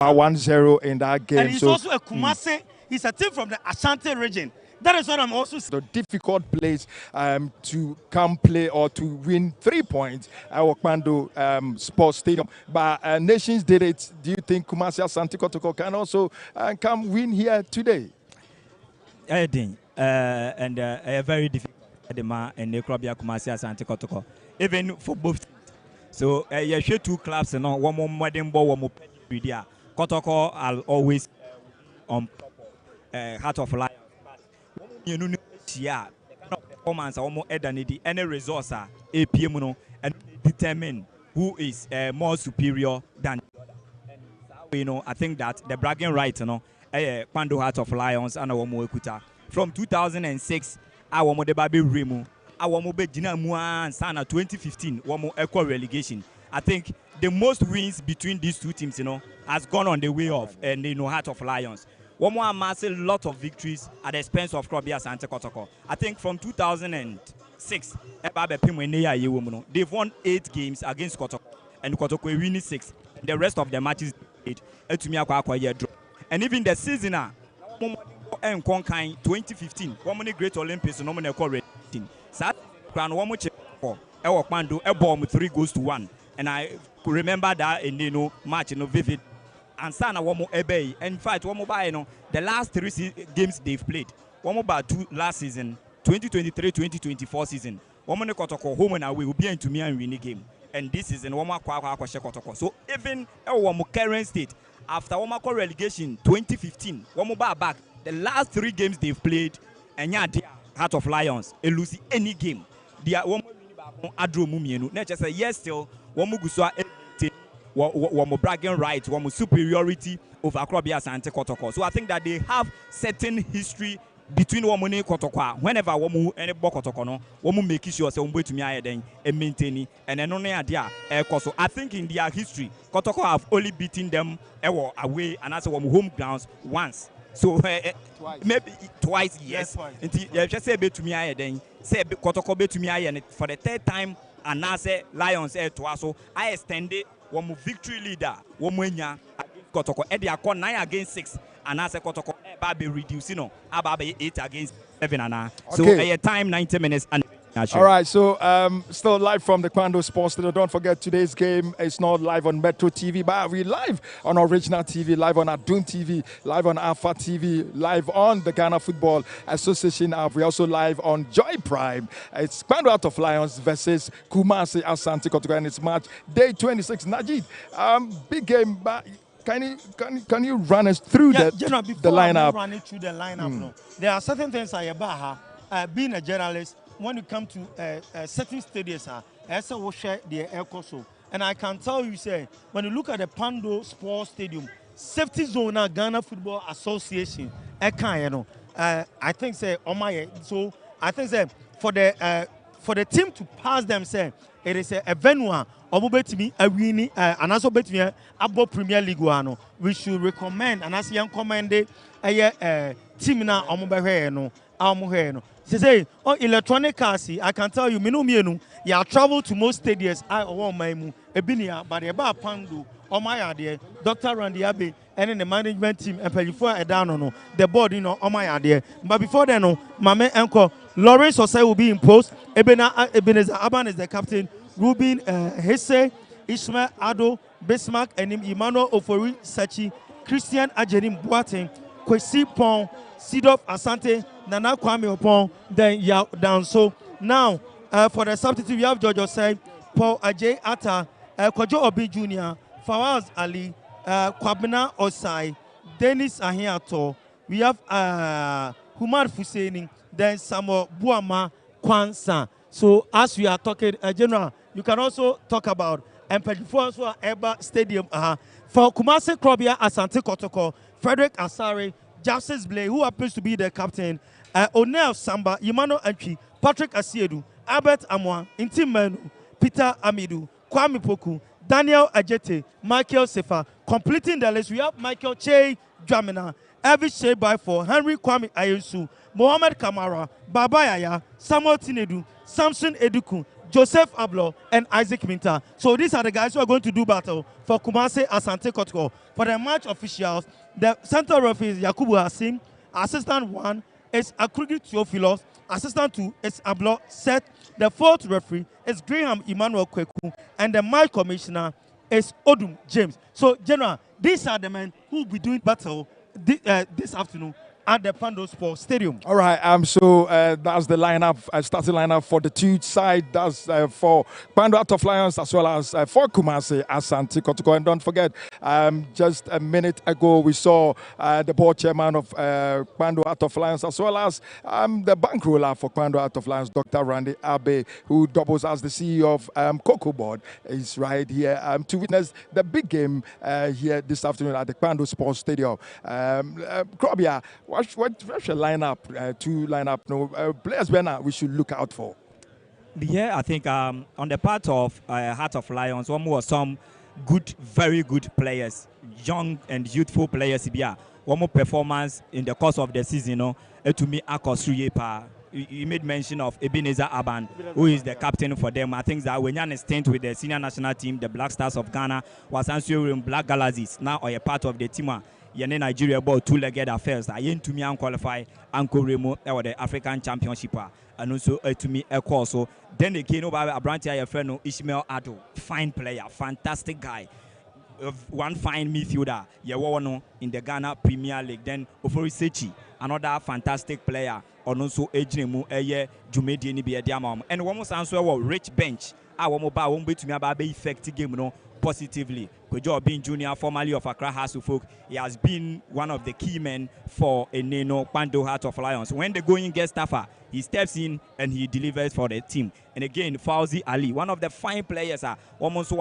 1-0 in that game. And he's also a KUMASI. He's a team from the Asante region. That is what I'm also saying. The difficult place to come play or to win 3 points at KPANDO Sports Stadium. But Nations did it. Do you think KUMASI ASANTE Kotoko can also come win here today? I think, and a very difficult and the club KUMASI ASANTE Kotoko, even for both. So you share two clubs and one more modern ball, one more media. Kotoko are always on Heart of Life. You know, performance almost any resource APM and determine who is more superior than. You know, I think that the bragging right, KPANDO Heart of Lions and our Moekuta from 2006, our Modebabi Remu, our Mobejina Muan Sana 2015, one more equal relegation. I think the most wins between these two teams, has gone on the way of Heart of Lions. One more amassed a lot of victories at the expense of ASANTE Kotoko. I think from 2006, they've won 8 games against Kotoko, and Kotoko winning 6. The rest of the matches, and even the season, 2015, one great Olympics, no one called Crown one much a bomb 3-1, and I could remember that in match vivid. And Sana one more ebay. In fact, one more by the last 3 games they've played. One more by 2 last season, 2023-2024 season. One more Kotoko home and away will be into me and win the game. And this season one more Kotoko. So even one more current state after one more relegation 2015, one more back. The last 3 games they've played, and Heart of Lions, they lose any game. They are one more Adro Mumienu. Not just say yes still one more Guswa. One more bragging right, one more superiority over ASANTE Kotoko. So I think that they have certain history between one money Kotoko. Whenever one more any Kotoko no, one more make sure say to me then and maintaining and then only idea. So I think in their history, Kotoko have only beaten them away and as one home grounds once. So maybe twice, yes. You just say to me then say Kotoko be to me and for the 3rd time and now say Lions to us. So I extended. One more victory leader, one more against Kotoko. Eddie Akon 9 against 6, and as a Kotoko, Baby reducing, Ababe 8 against 7 and so a time 90 minutes and. All right, so still live from the KPANDO Sports Studio. Don't forget today's game is not live on Metro TV, but we're live on Original TV, live on Adun TV, live on Alpha TV, live on the Ghana Football Association app. We're also live on Joy Prime. It's KPANDO Heart of Lions versus KUMASI ASANTE Kotoko, and it's match day 26. Najid, big game, but can you run us through the lineup? Running through the lineup, there are certain things I being a journalist. When you come to certain stadiums, as will share the air course. And I can tell you, say, when you look at the KPANDO Sports Stadium, safety zone, Ghana Football Association, I think say so I think say for the team to pass them, say it is a venue Obubetimi a winning and also between Abo Premier League one. We should recommend and as young commanded a team now Amuheno. Say, on electronic cars, I can tell you, Minu, you have traveled to most stadiums. I want my Ebinia, but about KPANDO, or my idea, Dr. Randy Abbey, and in the management team, and before I down on the board, on my idea. But before then, my man uncle Lawrence Osei will be imposed. Ebenezer Aban is the captain. Ruben Hesse, Ishmael Ado, Bismarck, and Emmanuel Ofori Sachi, Christian Ajerim Boateng, Kwesi Pong, Sidolf Asante, Nana Kwame Opon, then down. So now for the substitute, we have George Osei, Paul Ajay Atta, Kojo Obi Jr., Fawaz Ali, Kwabena Osai, Dennis Ahiato. We have Humar Fuseni, then Samuel Buama Kwansa. So as we are talking, General, you can also talk about Mpejifo Eba Stadium. For KUMASI ASANTE Kotoko, Frederick Asare, Justice Blay, who happens to be the captain, Onel Samba, Emmanuel Antwi, Patrick Asiedu, Albert Amwa, Intim Menu, Peter Amidu, Kwame Poku, Daniel Ajete, Michael Sefa. Completing the list, we have Michael Che Dramina, Elvis Shea Byford, Henry Kwame Ayensu, Mohamed Kamara, Baba Yaya, Samuel Tinedu, Samson Eduku, Joseph Ablo, and Isaac Minta. So these are the guys who are going to do battle for Kumasi Asante Kotoko. For the match officials, the center referee is Yakubu Hasim, assistant 1 is Akrudi Theophilos, assistant 2 is Ablo Seth, the fourth referee is Graham Emmanuel Kweku, and the match commissioner is Odum James. So, General, these are the men who will be doing battle this afternoon at the Pando Sports Stadium. All right, so that's the lineup, starting lineup for the two side. That's for Pando Out of Lions as well as for Kumasi Asante Kotoko. And don't forget, just a minute ago we saw the board chairman of Pando Out of Lions as well as the bankroller for Pando Out of Lions, Dr. Randy Abe, who doubles as the CEO of Coco Board, is right here to witness the big game here this afternoon at the Pando Sports Stadium. Krobia, what's your lineup? Two lineup, no players we should look out for. Yeah, I think on the part of Heart of Lions, one more some good, very good players, young and youthful players. One more performance in the course of the season. To me, you made mention of Ebenezer Aban, who is the captain for them. I think that when you're stint with the senior national team, the Black Stars of Ghana, was answering in Black Galaxies, now are a part of the team. Yene Nigeria ball two-legged affairs. I yen to me and qualify Uncle Remo or the African Championship and also to me a course. So then they came over a branch your friend Ishmael Ado, fine player, fantastic guy. One fine midfielder, Yawano in the Ghana Premier League. Then Ofori Sechi, another fantastic player. And also Ejnemu Eye Jumedi ni be diamam. And one more answer was rich bench. I won't be to me about effective game positively. Kojo being junior, formerly of Accra Hasselfolk, he has been one of the key men for Eneno Pando Heart of Lions. When the going gets tougher, he steps in and he delivers for the team. And again, Fauzi Ali, one of the fine players, almost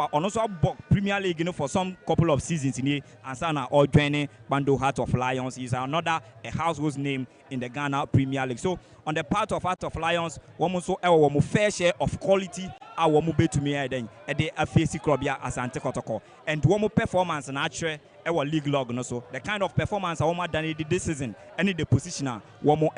Premier League for some couple of seasons in here, and Sana or joining Pando Heart of Lions. He's another a household name in the Ghana Premier League. So on the part of Heart of Lions, almost a fair share of quality. I want to me then at the FAC Krobia Asante Kotoko. And one more performance and actually our league log no so the kind of performance I want done this season any the positioner one more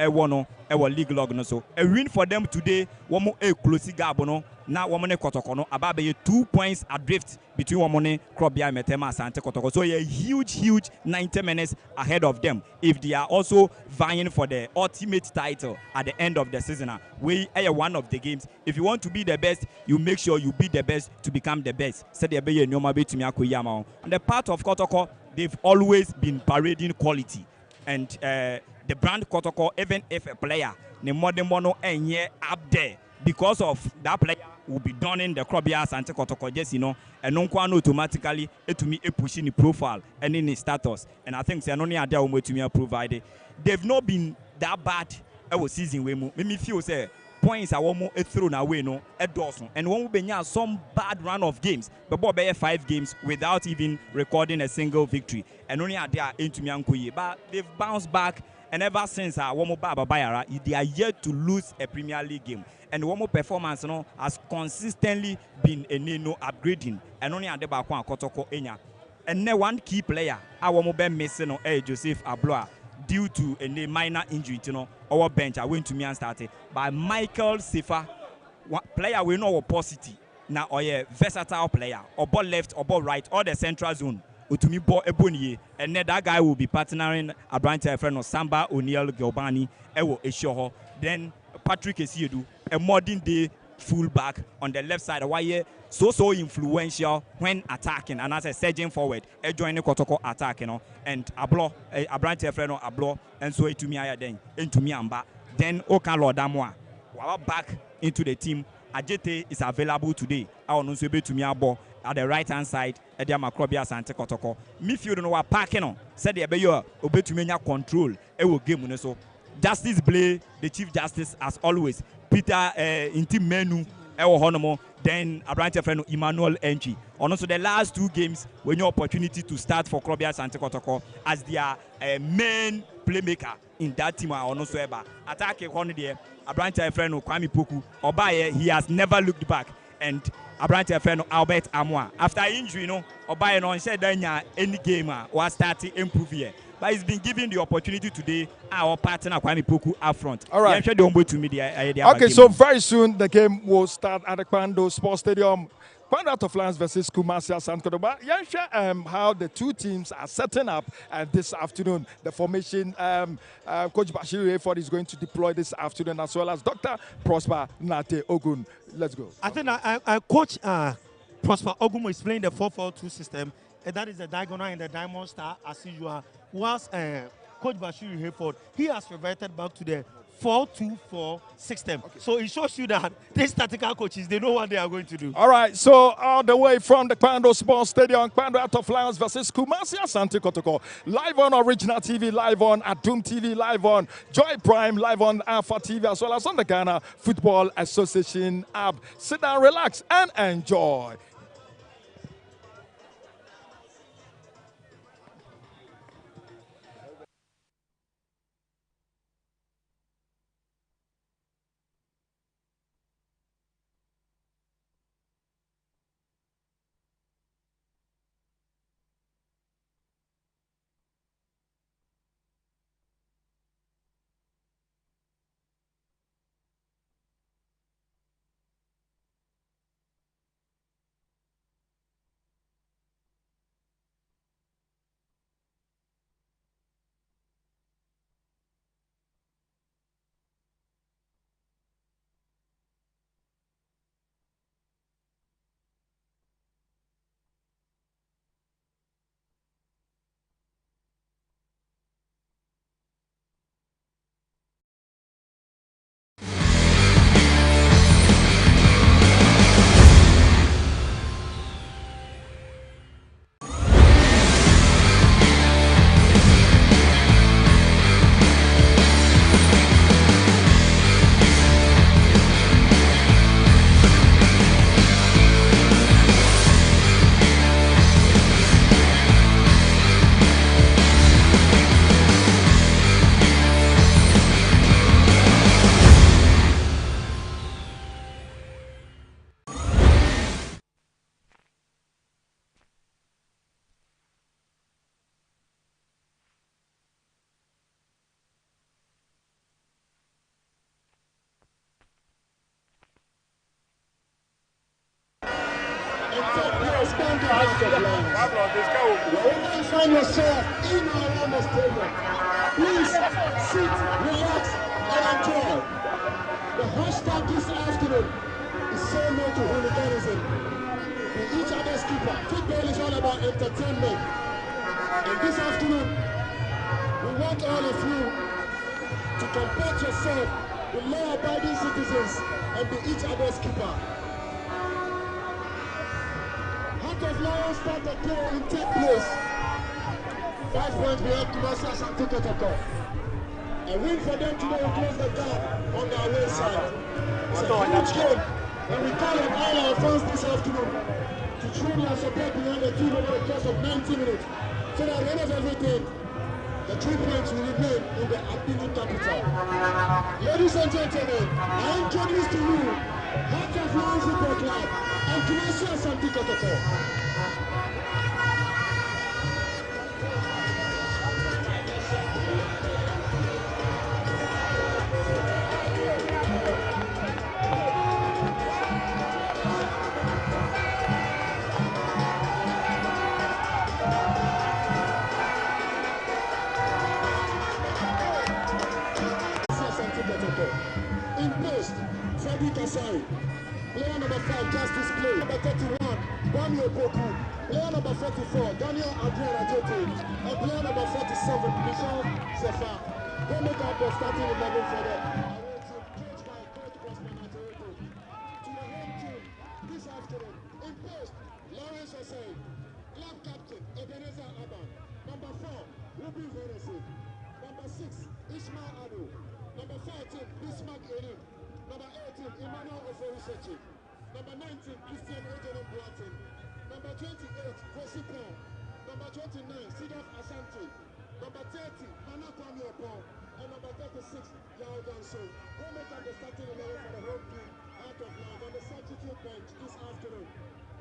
our league log no so a win for them today one more a close gap no now one more Kotoko no about 2 points adrift between one more Krobia Metema Asante Kotoko, so a huge 90 minutes ahead of them if they are also vying for the ultimate title at the end of the season. We are one of the games. If you want to be the best, you make sure you be the best to become the best. Said the on the part of Kotoko, they've always been parading quality, and the brand Kotoko, even if a player the modern mono and up there because of that player will be donning the Krobia Asante Kotoko, just and non automatically to me a pushing the profile and in his status. And I think only are there to me provided. They've not been that bad our season we me feel say points are almost thrown away at Dawson. And one will be some bad run of games, but Bob 5 games without even recording a single victory. And only are there into me but they've bounced back. And ever since they are yet to lose a Premier League game. And one more performance has consistently been a upgrading. And only at the back one Kotoko Enya. And then one key player, our mobile missing Joseph Abloa due to a minor injury, our bench. I went to me and started by Michael Sifa, player we know positive. Now or a versatile player, or ball left, or ball right, or the central zone. Utumi Bo Ebonyi, and that guy will be partnering a branch friend of Samba O'Neal Gilbani, Ewo Eshoho, then Patrick Esiedu, a modern day fullback on the left side, why so influential when attacking, and as a surging forward, a joining Kotoko attacking, and Ablo, a branch friend of Ablo, and so to me I then into me amba, then Okalo Damwa, while back into the team. Ajete is available today. I want to be to me abo at the right hand side. Edia Makrobia Asante Kotoko. Midfield no parking on. Said the abeyo obe to me control. E will game so. Justice Blay, the Chief Justice as always. Peter Intim Menu. Ewo Honomo. Then a branch friend Emmanuel Entry. And also the last 2 games when your opportunity to start for Krobia Asante Kotoko as their main playmaker in that team. I also ever attack one there. A branch friend Kwame Poku. Obaye, he has never looked back. And a branch friend Albert Amwa. After injury, Obaye no said any game was starting improve here. but he's been given the opportunity today. Our partner Kwame Poku up front. All right. Okay, so very soon the game will start at the KPANDO Sports Stadium. KPANDO Out of Lines versus KUMASI ASANTE. But how the two teams are setting up this afternoon. The formation Coach Bashir Hayford is going to deploy this afternoon, as well as Dr. Prosper Nate Ogun. Let's go. I think Coach Prosper Ogun is playing the 4-4-2 system, and that is the diagonal and the diamond star as usual. Whilst Coach Bashir Hayford, he has reverted back to the 4-2-4 system. Okay. So it shows you that these tactical coaches, they know what they are going to do. All right, so all the way from the KPANDO Sports Stadium, KPANDO Out of Lines versus KUMASI ASANTE Kotoko. Live on Original TV, live on Adum TV, live on Joy Prime, live on Alpha TV, as well as on the Ghana Football Association app. Sit down, relax, and enjoy. Wherever you find yourself in or around the stadium, please sit, relax, and enjoy. The hashtag this afternoon is "Say No to Hooliganism." For each other's keeper, football is all about entertainment. And this afternoon, we want all of you to comport yourself with law-abiding citizens and be each other's keeper. Heart of Lions start the play in 10th place. 5 points behind KUMASI ASANTE Kotoko. A win for them today will close the gap on their away side. It's a huge game, and we call on all our fans this afternoon to show their support behind the team over the course of 90 minutes. So that at the end of everything, the 3 points will remain in the appealing capital. Ladies and gentlemen, I introduce to you Heart of Lions Football Club and KUMASI ASANTE Kotoko. In post, player number 5, Justice Play. Number 31, Daniel Boku. Player number 44, Daniel Adrian Ajete. And player number 47, Michel Sefa. They make up the starting 11 for them. Coached by Coach Prosper Nate Ogun. To the home team this afternoon. In post, Lawrence Osei. Club captain, Ebenezer Aban. Number 4, Ruby Venesi. Number 6, Ismail Adu. Number 14, Bismarck Elim. Number 18, Emmanuel Oforisechi. Number 19, Christian Ojono Boatin. Number 28, Kosi Paul. Number 29, Sidaf Asante. Number 30, Hana Kwame Opon. And number 36, Yao Danso. Who make up the starting 11 for the home team Out of Lines on the substitute bench this afternoon?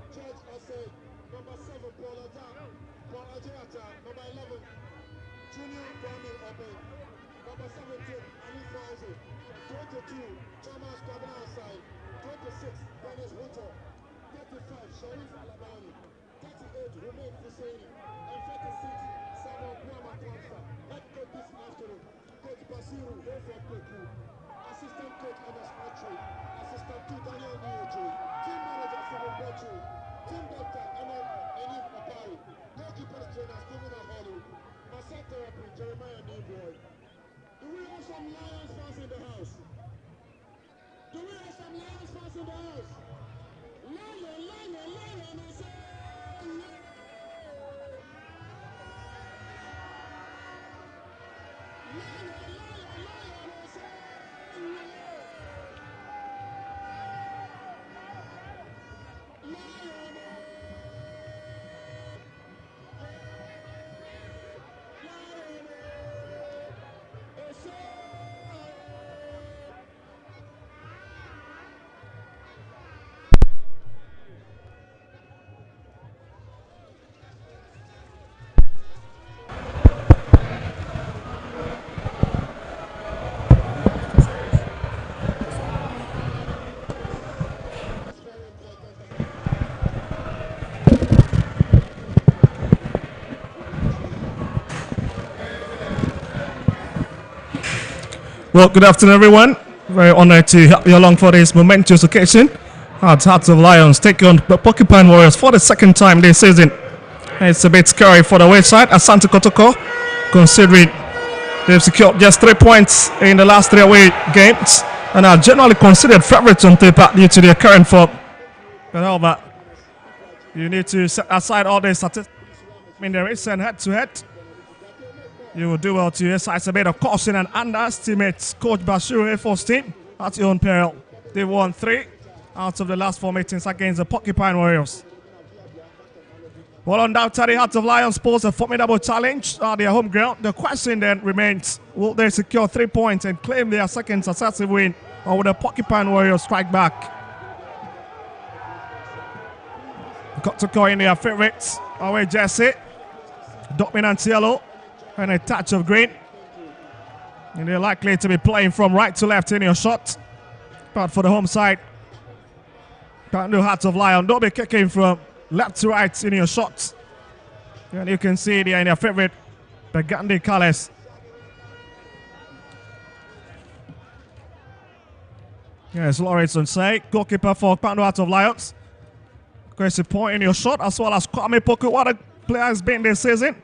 George Osei. Number 7, Paul Ajata. Number 11, Junior Kwame Obe. Number 17, Ali Fauzi. 22, Thomas coming outside. 26, Dennis Hutto. 35, Sharif Alabani. 38, Rumain Husseini. And 36, Samuel Kwama Kwanfa. Head coach this afternoon, Coach Basiru Wilford Peku. Assistant coach Ernest Archery. Assistant to Daniel Niojo. Team manager Simon Bochu. Team doctor Enif Apari. Goalkeepers trainer Stephen Aholu. Massage therapy Jeremiah Newboy. Do we have some Lions fans in the house? Do we have some Lions fans in the house? Lion, I say yeah. Well, good afternoon, everyone. Very honored to help you along for this momentous occasion. Hearts of Lions take on the Porcupine Warriors for the second time this season. It's a bit scary for the west side. ASANTE Kotoko, considering they've secured just 3 points in the last 3 away games and are generally considered favorites on paper due to their current form. But however, you need to set aside all the statistics in the race and head-to-head. You will do well to exercise a bit of caution and underestimate Coach Bashiru A4's team at your own peril. They won 3 out of the last 4 meetings against the Porcupine Warriors. Well, undoubtedly, Hearts of Lions pose a formidable challenge at their home ground. The question then remains, will they secure 3 points and claim their second successive win, or will the Porcupine Warriors strike back? Kotoko in their favorites, away jersey, dominant yellow, and a touch of green. And they're likely to be playing from right to left in your shot. But for the home side, KPANDO Hearts of Lion, they'll be kicking from left to right in your shots. And you can see they are in their favorite burgundy colors. Yes, Lawrence on say, goalkeeper for KPANDO Hearts of Lions. Crazy point in your shot, as well as Kwame Poku. What a player has been this season.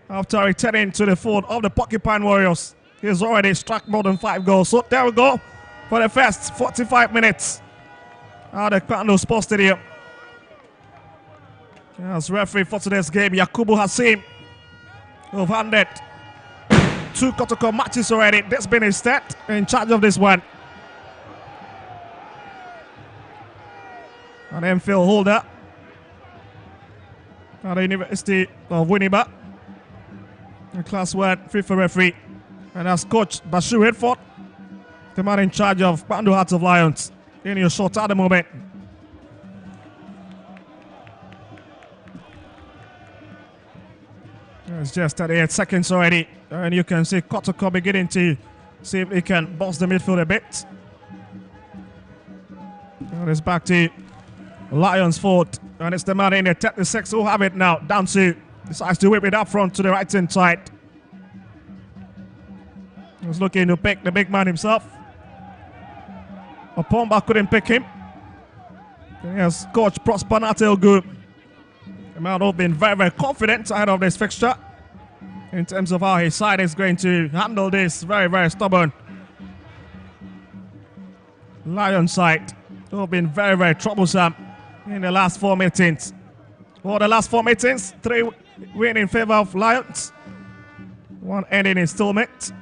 After returning to the fold of the Porcupine Warriors, he's already struck more than 5 goals. So there we go for the first 45 minutes at the KPANDO Sports Stadium. As referee for today's game, Yakubu Hassim, who've handed 2 Kotoko matches already. That's been his stat in charge of this one. An MPhil holder at the University of Winnipeg. A Class 1 FIFA referee. And that's Coach Bashiru Redford, the man in charge of KPANDO Hearts of Lions, in your shot at the moment. It's just 38 seconds already. And you can see Kotoko beginning to see if he can boss the midfield a bit. And it's back to Lions Ford. And it's the man in the 36 who have it now. Down to, decides to whip it up front to the right hand side. He was looking to pick the big man himself. Opomba couldn't pick him. Yes, Coach Prosper Natelgu. The man who's been very, very confident ahead of this fixture in terms of how his side is going to handle this very, very stubborn Lion side, who have been very, very troublesome in the last 4 meetings. For the last 4 meetings, 3 win in favor of Lions, 1 ending in stalemate.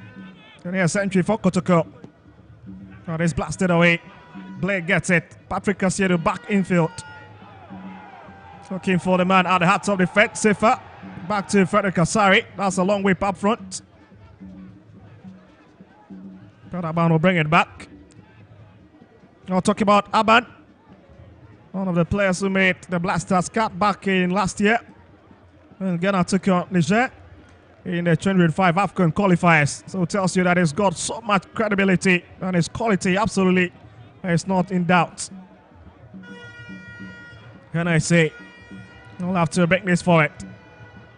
And here's entry for Kotoko. Oh, it's blasted away. Blake gets it. Patrick Casiedo back infield. Looking for the man at the heart of the defense. Safer. Back to Frederick Asari. That's a long whip up front. But Aban will bring it back. I'll talk about Aban, one of the players who made the Blasters cut back in last year. And Ghana took on Niger. in the 2025 AFCON qualifiers. So it tells you that he's got so much credibility and his quality absolutely is not in doubt. Can I say? We'll have to break this for it.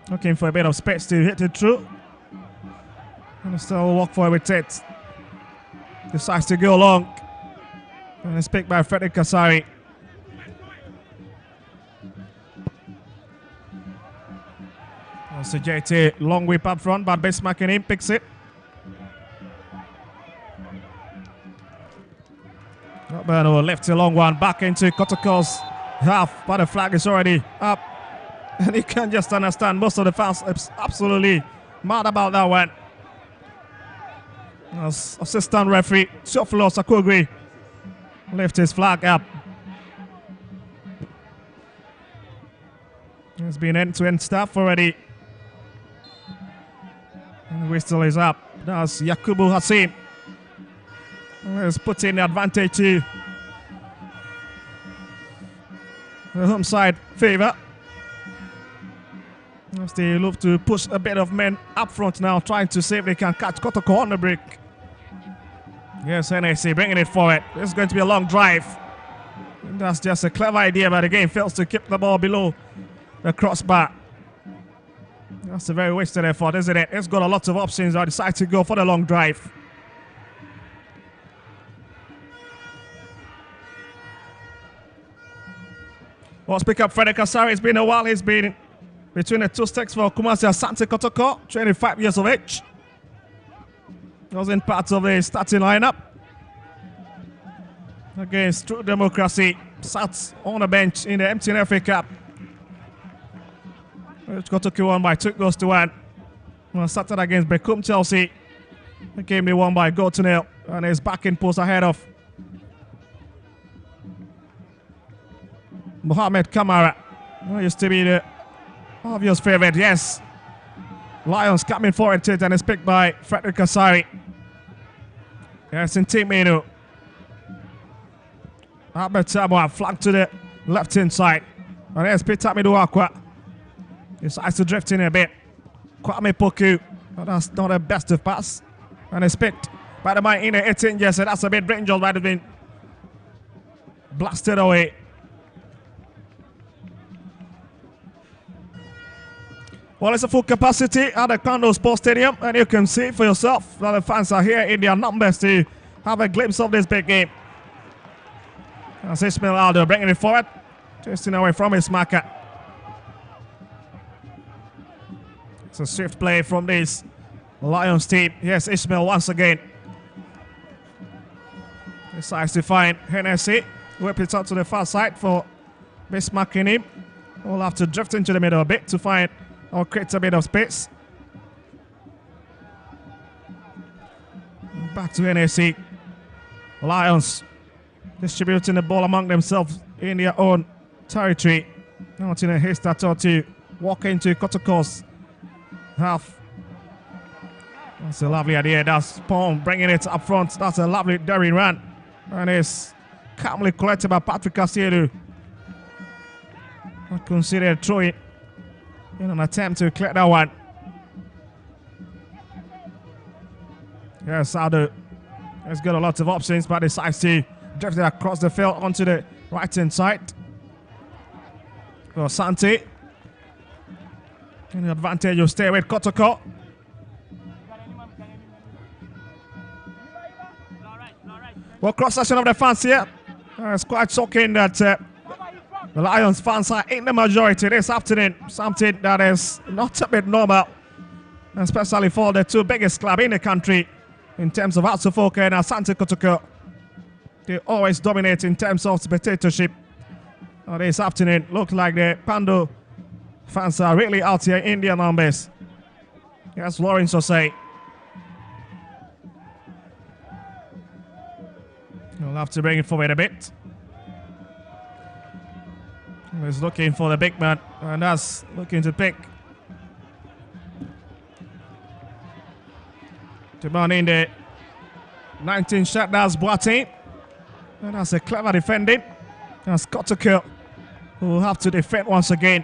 Looking for a bit of space to hit it through. And still walk for it with it. Decides to go long. And it's picked by Frederick Kasari. So JT, long whip up front, but Bismarck in picks it. Roberto left a long one back into Kotoko's half, but the flag is already up. And you can just understand most of the fans are absolutely mad about that one. As assistant referee Theophilus Akogri left his flag up. It's been end-to-end stuff already. And the whistle is up. That's Yakubu Hassim. Let's put in the advantage to the home side favor. As they look to push a bit of men up front now, trying to see if they can catch Kotoko on the break. Yes, NAC bringing it forward. This is going to be a long drive. And that's just a clever idea, but again fails to keep the ball below the crossbar. That's a very wasted effort, isn't it? It's got a lot of options. I decide to go for the long drive. Let's pick up Frederick Kasari. It's been a while. He's been between the two sticks for KUMASI ASANTE Kotoko, 25 years of age. Wasn't part of the starting lineup. Against True Democracy, sat on the bench in the MTN FA Cup. Which Kotoko won by 2-1. Started against Bekum Chelsea. The game they won by 0-0. And is back in post ahead of Mohamed Kamara. Used to be the obvious favorite, yes. Lions coming forward to it, and it's picked by Frederick Kasari. Yes, in team Menu. Ahmed Samoa flanked to the left hand side. And there's Peter Miduakwa. Decides to drift in a bit. Kwame Poku. Oh, that's not the best of pass. And it's picked by the man in the 18 years. So that's a bit Brinjal might have been blasted away. Well, it's a full capacity at the KPANDO Sports Stadium, and you can see for yourself that the fans are here in their numbers to have a glimpse of this big game. As Ismail Aldo bringing it forward, twisting away from his marker. It's a swift play from this Lions team. Yes, Ismail once again decides to find Hennessy. Whip it out to the far side for Bismarck in him. We'll have to drift into the middle a bit to find or create a bit of space. Back to NAC. Lions distributing the ball among themselves in their own territory. Not in a haste at all to walk into Kotoko's half. That's a lovely idea. That's Pong bringing it up front. That's a lovely daring run. And it's calmly collected by Patrick Casiedu. I consider throwing in an attempt to clear that one. Yes, Aldo has got a lot of options, but decides to drift it across the field onto the right-hand side. For Asante. And the advantage will stay with Kotoko. Well, cross-section of the fans here. It's quite shocking that the Lions fans are in the majority this afternoon. Something that is not a bit normal, especially for the two biggest clubs in the country in terms of Atsufoka and Asante Kotoko. They always dominate in terms of spectatorship. This afternoon, look like the KPANDO fans are really out here in their numbers. Yes, Lawrence will say. We'll have to bring it forward a bit. He's looking for the big man, and that's looking to pick. To man in the 19 shot, that's Boateng. And that's a clever defending. That's Kotoko, who will have to defend once again.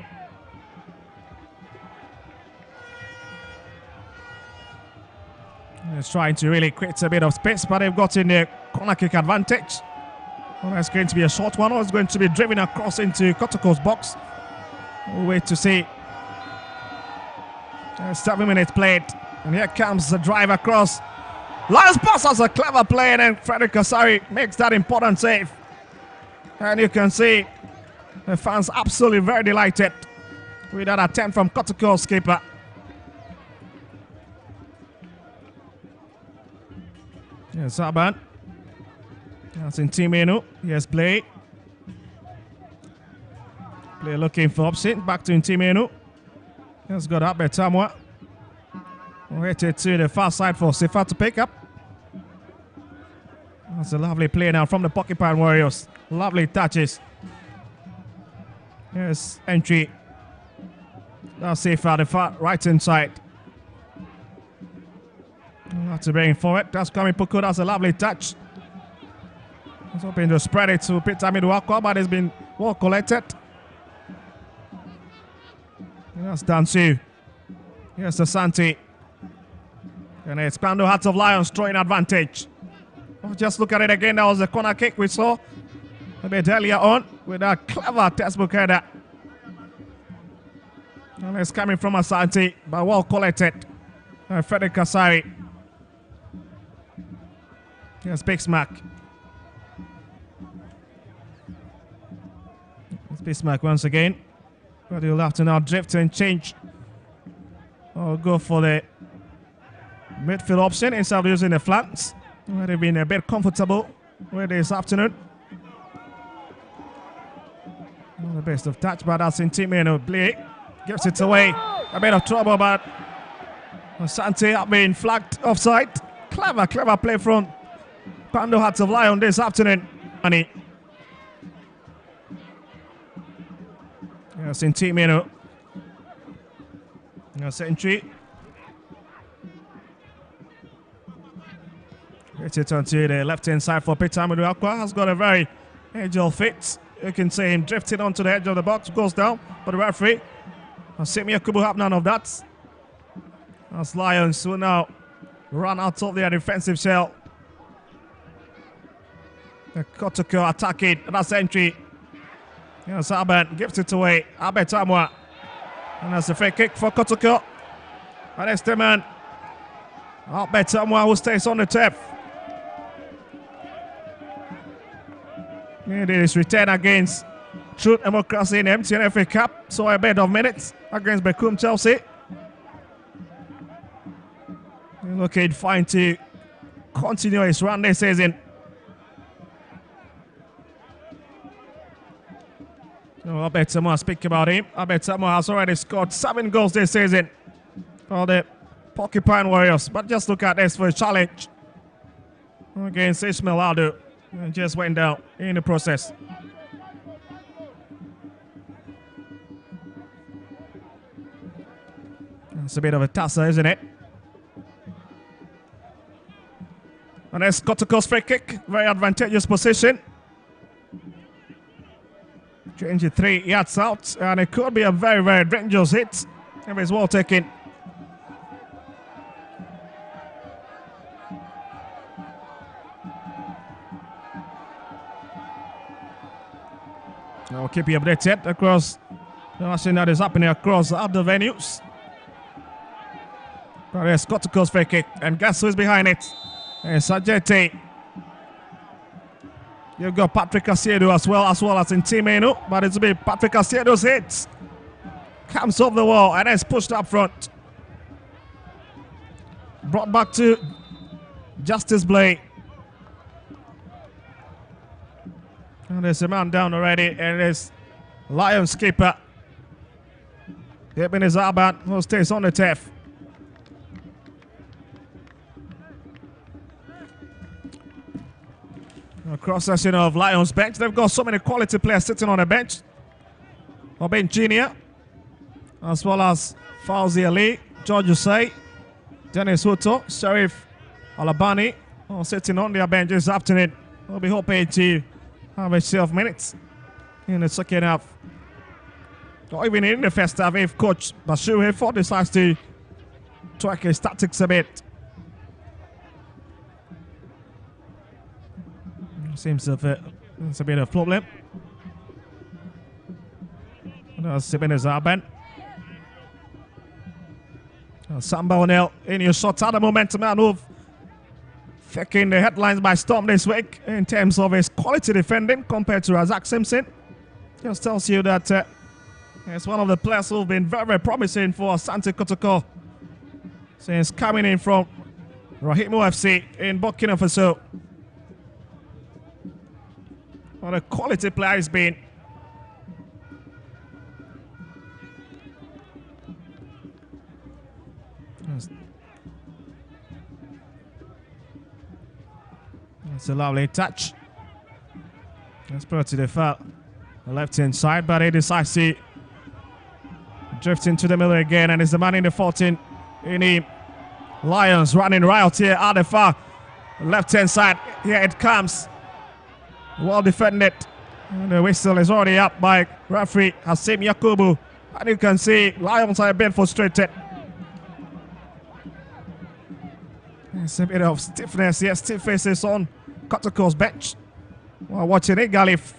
He's trying to really create a bit of space, but they've got in the corner kick advantage. Well, that's going to be a short one, or it's going to be driven across into Kotoko's box. We'll wait to see. 7 minutes played, and here comes the drive across. Lions pass has a clever play, and then Frederick Kasari makes that important save. And you can see the fans absolutely very delighted with that attempt from Kotoko's keeper. Yes, Aban. That's in Team Enu. Yes, play. Play looking for option. Back to Team Enu. Has got up by Tamwa. Waited to the far side for Sefa to pick up. That's a lovely play now from the Porcupine Warriors. Lovely touches. Yes, entry. That's Sefa, the far right hand side. That's to bring forward. That's coming Puku. That's a lovely touch. He's hoping to spread it to Peter Midwakwa, but it's been well collected. That's Dansu. Here's Asante. And it's KPANDO Hearts of Lions throwing advantage. Oh, just look at it again. That was the corner kick we saw a bit earlier on with a clever textbook header. And it's coming from Asante, but well collected. Frederick Kasari. Here's Bismarck. It's Bismarck once again. But he'll have to now drift and change. Or go for the midfield option instead of using the flanks. Where they've been a bit comfortable with this afternoon. Not the best of touch, but that's in Team Enu. Blake gives it away. A bit of trouble, but Asante have been flagged offside. Clever play from KPANDO Hearts of Lion this afternoon. Annie. Yes, in Team Enu. Century. Gets it onto the left-hand side for Peter Midwakwa. Has got a very agile fit. You can see him drifting onto the edge of the box. Goes down for the referee. Simi Yakubu have none of that. As Lions will now run out of their defensive shell. The Kotoko attacking. That's entry. Yes, Aben gives it away. Abetamwa. And that's a free kick for Kotoko. And it's the man. Abetamwa who stays on the turf. It is return against Truth Democracy in the MTN FA Cup. So a bit of minutes against Bekum Chelsea. Looking fine to continue his run this season. So Abetamwa, speak about him. Abetamwa has already scored 7 goals this season for the Porcupine Warriors. But just look at this for a challenge against Ismail Aldo. And just went down in the process. It's a bit of a tussle, isn't it? And there's Kotoko's free kick. Very advantageous position. Change it 3 yards out. And it could be a very, very dangerous hit if it's well taken. I'll keep you updated across the action that is happening across other venues. But there's Kotoko's free kick, and guess who's behind it? It's Sajete. You've got Patrick Asiedo as well as in Team Enu, but it's been Patrick Asiedo's hit. Comes off the wall and is pushed up front. Brought back to Justice Blake. And there's a man down already, and there's Lions keeper Ibn Zaban, who stays on the turf. A cross section of Lions bench. They've got so many quality players sitting on the bench. Obin Jr., as well as Fauzi Ali, George Usai, Dennis Huto, Sheriff Alabani, all sitting on their bench this afternoon. We'll be hoping to have a share of minutes in the second half, or even in the first half if Coach Bashir Hayford decides to track his tactics a bit. Seems it's a bit of a problem. Sibenes Arben. Samba O'Neill in your shots at the momentum and move. Taking the headlines by storm this week in terms of his quality defending compared to Razak Simpson. Just tells you that he's one of the players who've been very, very promising for ASANTE Kotoko since coming in from Rahimu FC in Burkina Faso. What a quality player he's been. It's a lovely touch. Let's put it to the foul. The left-hand side, but he decides to drift into the middle again, and it's the man in the 14 in the Lions running riot here at the far left-hand side. Here it comes. Well defended. And the whistle is already up by referee Hasim Yakubu. And you can see Lions are a bit frustrated. There's a bit of stiffness, yes, stiff faces on Kotoko's bench. While watching it, Galif.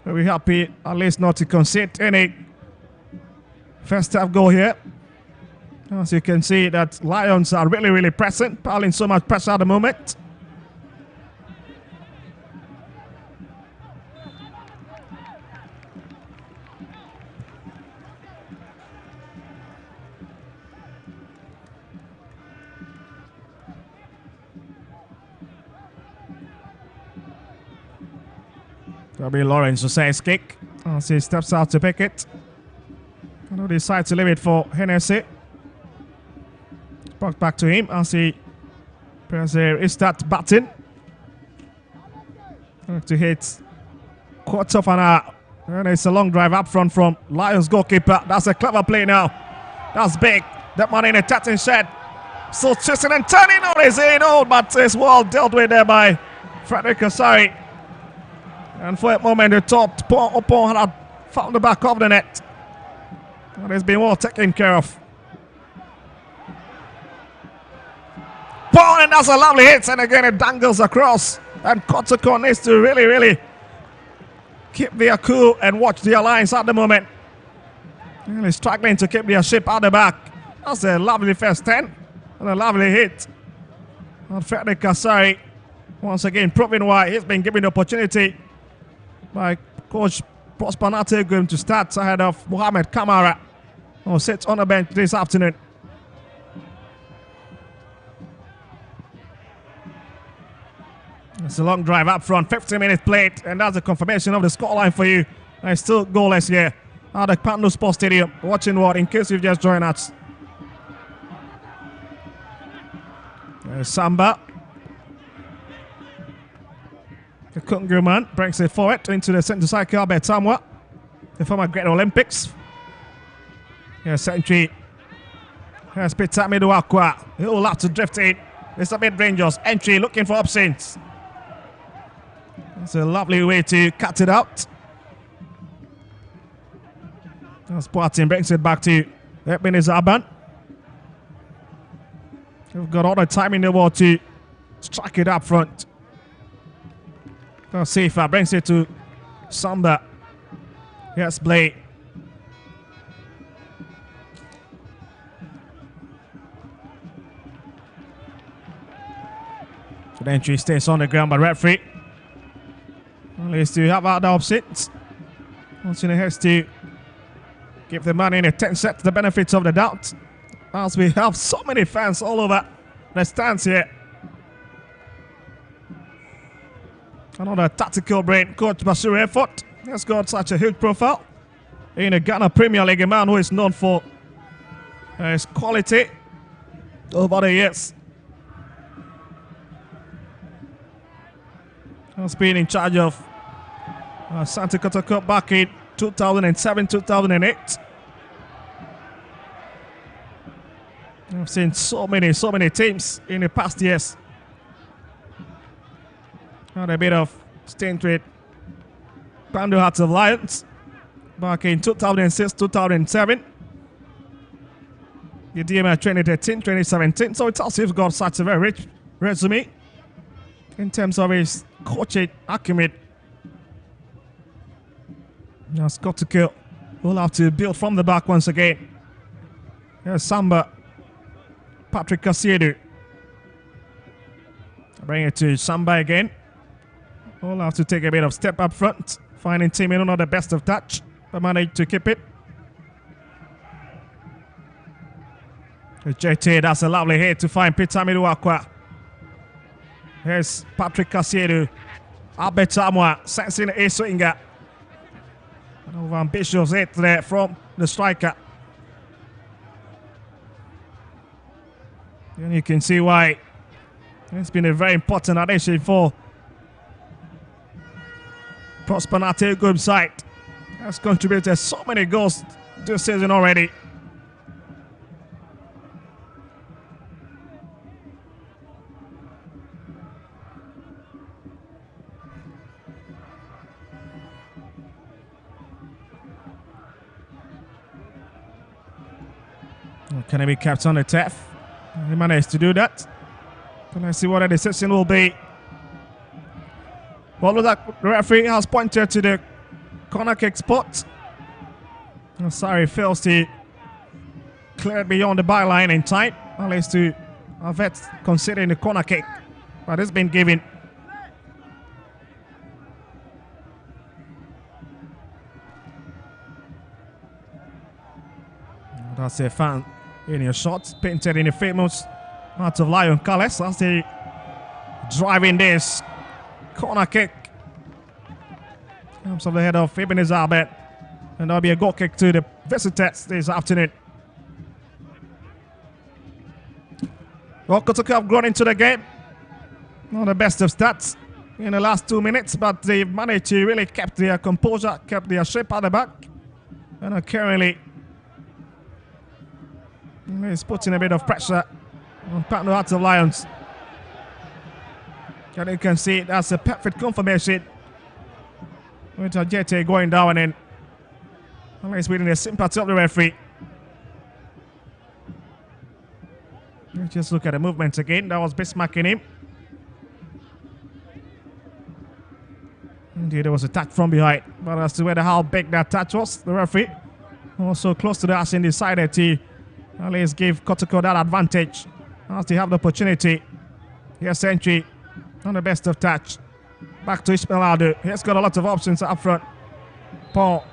Very happy at least not to concede any first half goal here. As you can see that Lions are really, really pressing, piling so much pressure at the moment. That'll be Lawrence Jose's kick as he steps out to pick it. And decides to leave it for Hennessy. Back to him as he presses that button. To hit quarter of an hour. And it's a long drive up front from Lions goalkeeper. That's a clever play now. That's big. That man in a tatting shed. So twisting and turning on his in, but it's well dealt with there by Frederick Kasari. And for a moment, the top opponent had found the back of the net. And it's been well taken care of. And that's a lovely hit. And again, it dangles across. And Kotoko needs to really, really keep their cool and watch their lines at the moment. Really struggling to keep their ship at the back. That's a lovely first 10. And a lovely hit. And Frederick Kasari, once again, proving why he's been given the opportunity by Coach Prosper Nate going to start ahead of Mohamed Kamara, who sits on the bench this afternoon. It's a long drive up front, 50 minutes played, and that's the confirmation of the scoreline for you. And it's still goalless here at the KPANDO Sports Stadium. Watching what, in case you've just joined us. There's Samba. The Kungu man brings it forward into the centre cycle. Albert Samwa, the former Great Olympics. Here's Century. Here's Peter Miduakwa. He'll have to drift in. It's a bit dangerous. Entry looking for options. It's a lovely way to cut it out. As Boateng brings it back to Ebenezer Aban. We've got all the time in the world to strike it up front. Sifa brings it to Samba. Here's Blake. So the entry stays on the ground by referee. At least to have out the opposite. Once has to give the man in a 10 set the benefits of the doubt. As we have so many fans all over the stands here. Another tactical brain, Coach Bashir Effort has got such a huge profile in the Ghana Premier League, a man who is known for his quality over the years. Has been in charge of ASANTE Kotoko back in 2007, 2008. I've seen so many teams in the past years. Had a bit of stint with KPANDO Hearts of Lions back in 2006, 2007. The DM at 2013, 2017. So it's also got such a very rich resume in terms of his coaching acumen. Now Kotoko will have to build from the back once again. Here's Samba. Patrick Casiedu. Bring it to Samba again. Will have to take a bit of step up front. Finding Timino not the best of touch, but managed to keep it. JT, that's a lovely hit to find Peter Miluakwa. Here's Patrick Casiedu. Albert Amwa sensing a swinger. An ambitious hit there from the striker. And you can see why it's been a very important addition for Prosper Nategum's side. Has contributed so many goals this season already. Can he be kept on the turf? He managed to do that. Can I see what the decision will be? Well, look, that referee has pointed to the corner kick spot. Sorry, fails to clear it beyond the byline in time. At least to avoid considering the corner kick. But it's been given. That's a fan in your shots, painted in the famous heart of Lion colours as they drive in this corner kick. Comes off the head of Ebenezer Albert. And there'll be a goal kick to the visitors this afternoon. Well, Kotoko have grown into the game. Not the best of stats in the last 2 minutes, but they've managed to really keep their composure, kept their shape at the back. And are currently he's putting a bit of pressure on KPANDO Hearts of Lions. And you can see that's a perfect confirmation with Ajete going down and he's winning the sympathy of the referee. Just look at the movement again. That was Bismarcking him. Indeed, there was a touch from behind. But as to whether how big that touch was, the referee also close to the action decided to at least give Kotoko that advantage as they have the opportunity. Here's entry on the best of touch. Back to Ishmael Aldo. He's got a lot of options up front. Paul.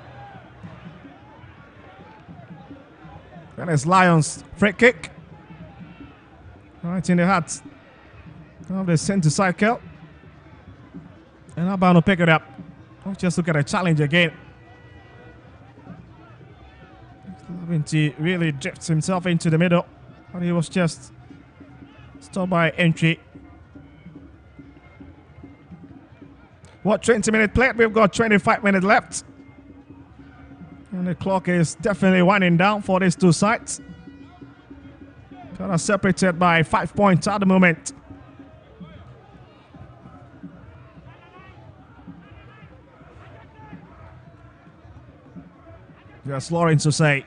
That is Lions free kick. Right in the heart of the centre cycle. And Abano will pick it up. Just look at the challenge again. Having to really drift himself into the middle. But he was just stopped by entry. What, 20-minute play? We've got 25 minutes left. And the clock is definitely winding down for these two sides. Kind of separated by 5 points at the moment. Just Lawrence to say.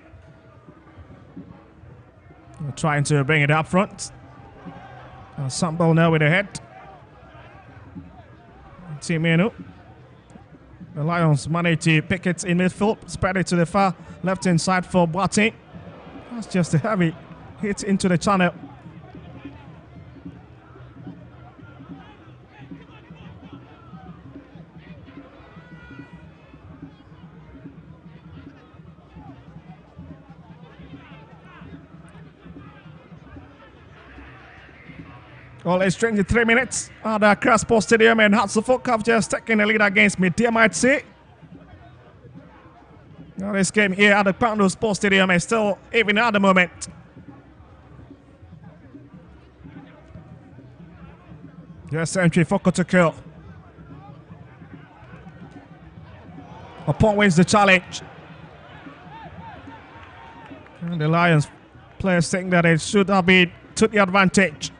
Trying to bring it up front. Sample now with the head. Timeno. The Lions managed to pick it in midfield, spread it to the far left-hand side for Boateng. That's just a heavy hit into the channel. Well, it's 23 minutes at the Accra Sports Stadium, and Hearts of Oak have just taken the lead against Media, might say. Now, this game here at the KPANDO Sports Stadium is still even at the moment. Yes, entry for Kotoko. Upon wins the challenge. And the Lions players think that it should have been to the advantage.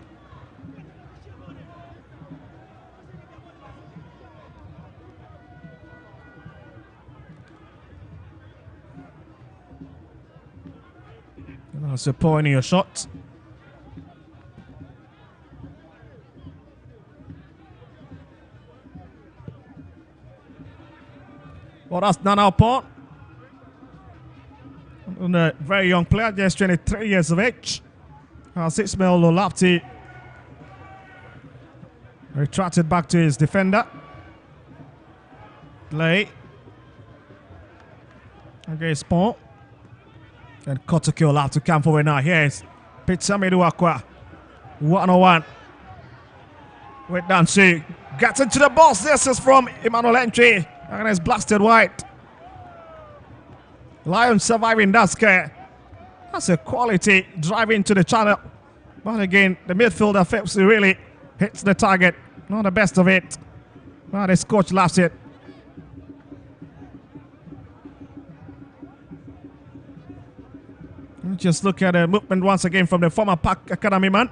That's a point in your shot. Well, that's Nana Port. A very young player, just 23 years of age. 6 mil Lolapti retracted back to his defender. Play against Pont. And Kotoko will have to come forward now. Here's Pitsamidu Aqua. 1-on-1 with Dancy. Gets into the box. This is from Emmanuel Entry. And it's blasted wide. Lions surviving that scare. That's a quality drive into the channel. But again, the midfielder Phipps really hits the target. Not the best of it. But his coach laughs it. Just look at the movement once again from the former Park Academy man.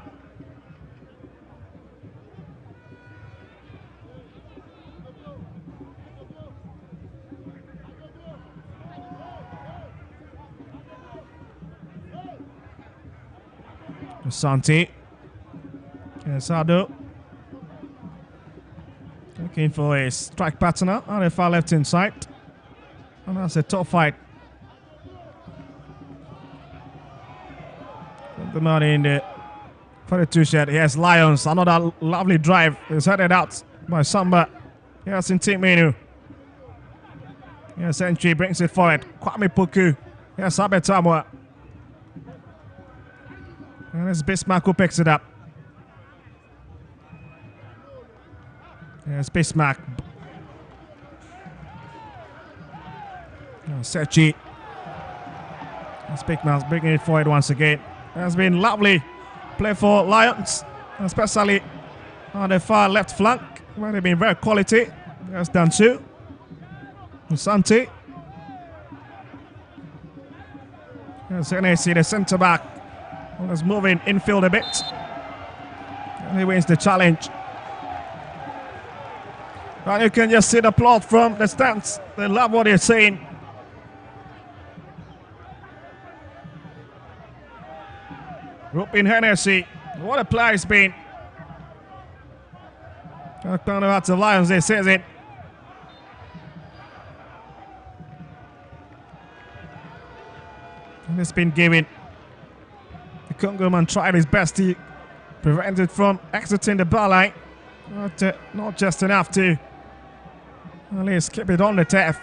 Asante. Sado. Looking for a strike partner on the far left hand side. And that's a top fight. The man in the 42 shed. Here's Lions. Another lovely drive. Is headed out by Samba. Here's in team menu. Here's Entry brings it forward. Kwame Poku. Here's Abetamwa. And it's Bismarck who picks it up. Here's Bismarck. Sechi. Bismarck bringing it forward once again. Has been lovely play for Lions, especially on the far left flank, where they've been very quality. There's Dansu. Asante. There's NAC, the centre back. He's moving infield a bit. And he wins the challenge. And you can just see the plot from the stands. They love what they're saying. Rupin Hennessy. What a player he's been. Kind of out of Lions, they says it. And it's been given. The Congo man tried his best to prevent it from exiting the bar line. Not just enough to at least keep it on the turf.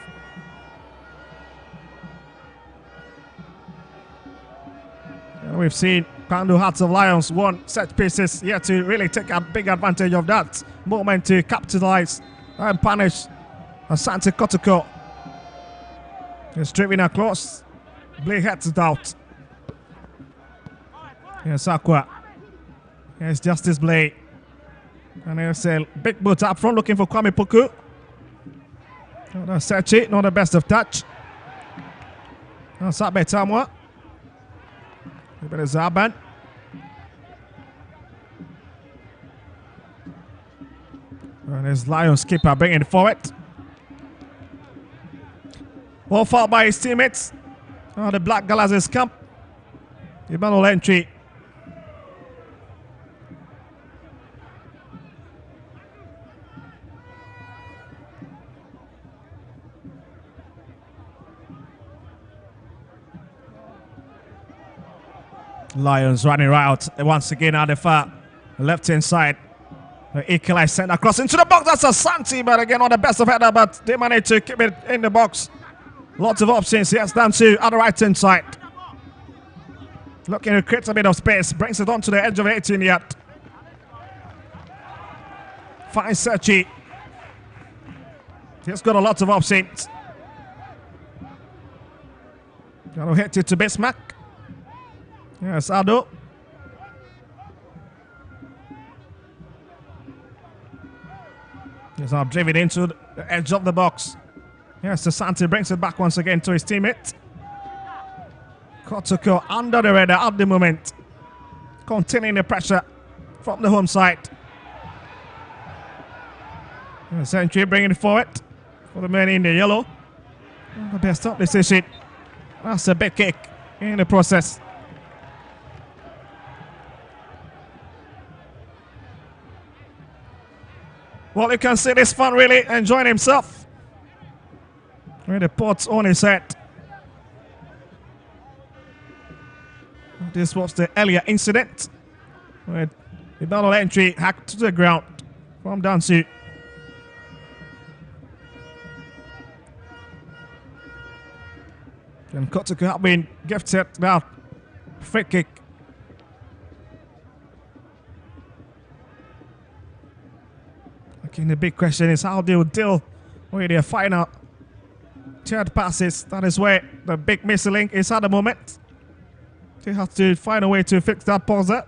And we've seen KPANDO Hearts of Lions won set pieces yet to really take a big advantage of that moment to capitalize and punish Asante Kotoko. He's driven across. Blake heads it out. Here's Aqua. Here's Justice Blake. And there's a big boot up front looking for Kwame Poku. Not Sechi, not the best of touch. That's Abetamwa. A bit of Zaban. And his Lions keeper bringing it forward. Well fought by his teammates. The Black Galazes camp. Emmanuel Entry. Lions running right out once again at the far left hand side. Equalize sent across into the box. That's Asante, but again on the best of header, but they managed to keep it in the box. Lots of options. Yes, down to at the right hand side. Looking to create a bit of space. Brings it on to the edge of 18 yard. Finds Sechi. He's got a lot of options. Gonna hit it to Bismarck. Yes, Ado. He's now driven into the edge of the box. Yes, Asante brings it back once again to his teammate. Kotoko under the radar at the moment. Containing the pressure from the home side. Century bringing it forward for the man in the yellow. The best stop decision. That's a big kick in the process. Well, you can see this fan really enjoying himself. With the pots on his head. This was the earlier incident with the battle entry hacked to the ground from Dancy. And Kotoko have been gifted that free kick. Okay, the big question is how they will deal with their final third passes. That is where the big missing link is at the moment. They have to find a way to fix that pause there,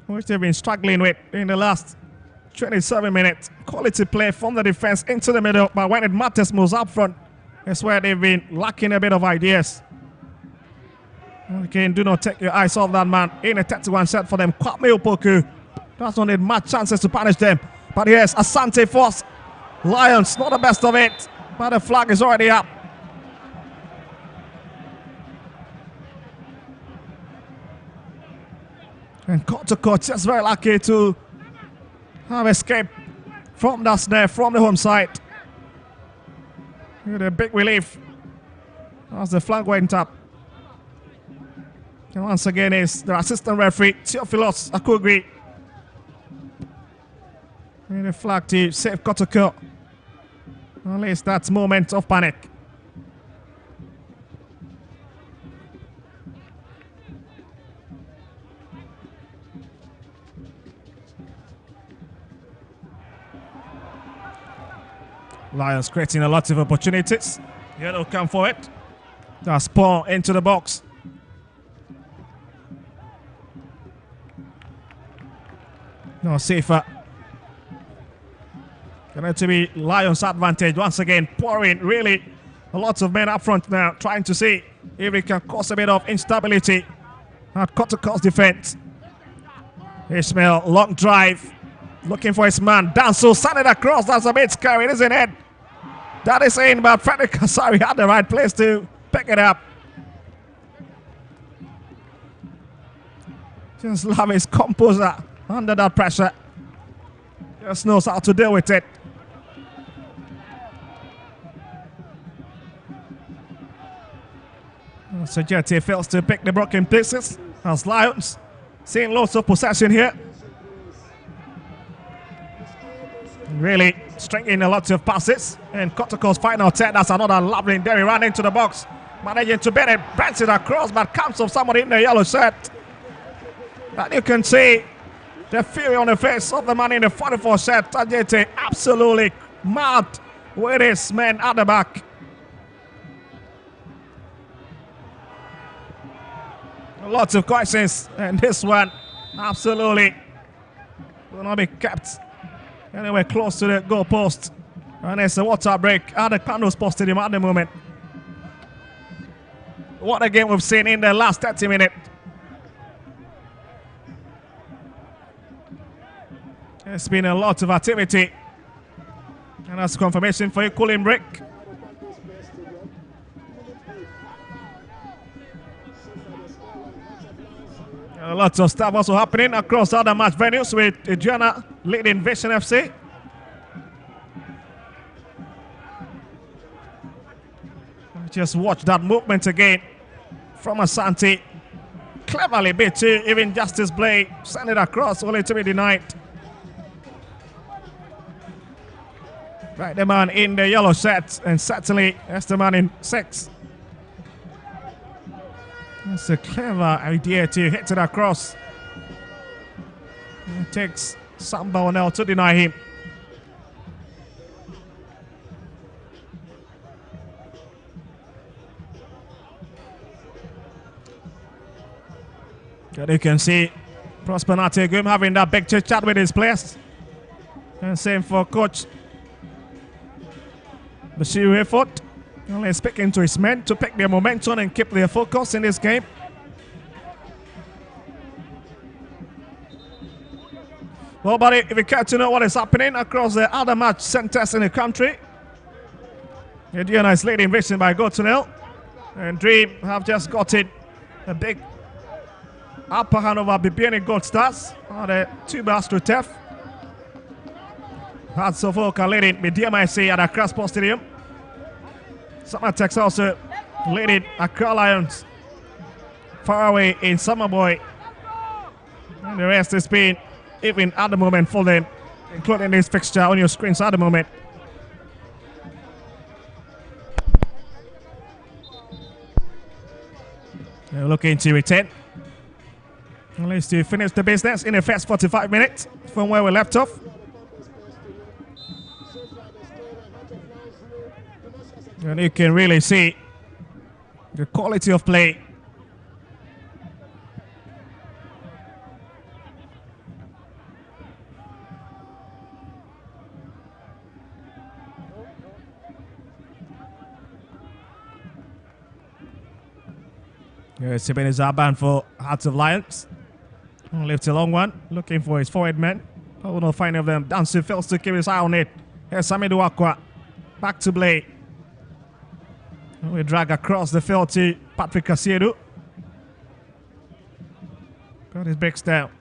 which they've been struggling with in the last 27 minutes. Quality play from the defense into the middle, but when it matters most up front, that's where they've been lacking a bit of ideas. Again, do not take your eyes off that man. In a 31 set for them, Kwame Opoku does not need much chances to punish them. But yes, Asante force Lions, not the best of it, but the flag is already up. And Kotoko just very lucky to have escaped from that snare from the home side. With a big relief as the flag went up. And once again is the assistant referee, Theophilos Akugri. With a flag to save Kotoko. At least that moment of panic. Lions creating a lot of opportunities. Yellow come for it. That's Paul into the box. No safer. Going to be Lions' advantage once again. Pouring really a lot of men up front now, trying to see if it can cause a bit of instability at Kotoko's defense. Ishmael, long drive, looking for his man. Danso sent it across. That's a bit scary, isn't it? That is in, but Frederick Kasari had the right place to pick it up. Just love his composure under that pressure. Just knows how to deal with it. Sajeti fails to pick the broken pieces as Lions seeing lots of possession here. Really stringing a lot of passes. And Kotoko's final 10, that's another lovely Derry run into the box. Managing to beat it, bends it across, but comes from somebody in the yellow shirt. And you can see the fury on the face of the man in the 44 shirt. Tajete absolutely mad with his men at the back. Lots of questions, and this one absolutely will not be kept anywhere close to the goal post. And it's a water break at the KPANDO Sports Stadium at the moment. What a game we've seen in the last 30 minutes. There's been a lot of activity, and that's confirmation for a cooling break. Lots of stuff also happening across other match venues with Adriana leading Vision FC. Just watch that movement again from Asante. Cleverly bit to even Justice Blade. Send it across, only to be denied. Right, the man in the yellow shirt, and certainly that's the man in 6. That's a clever idea to hit it across. It takes Samba now to deny him. And you can see Prosper Nategum having that big chit chat with his players. And same for coach Bashir Hayford. Only speaking to his men to pick their momentum and keep their focus in this game. Well, buddy, if you care to know what is happening across the other match centers in the country, Indiana is leading Vision by goal to 0. And Dream have just got it a big upper hand over Bibiani Gold Stars on the 2 bars to Tef. Hearts of Oak are leading with DMIC at Accra Sports Stadium. Summertex also leading Accra Lions. Far away in Summerboy. And the rest is being even at the moment for them, including this fixture on your screens at the moment. They're looking to return. At least to finish the business in the first 45 minutes from where we left off. And you can really see the quality of play. Here's Sibin Zaban for Hearts of Lions. Lifts a long one, looking for his forward man. I will not find any of them. Dancy fails to keep his eye on it. Here's Samidu Akwa. Back to Blay. We drag across the field to Patrick Kasiedu. Got his breaks down.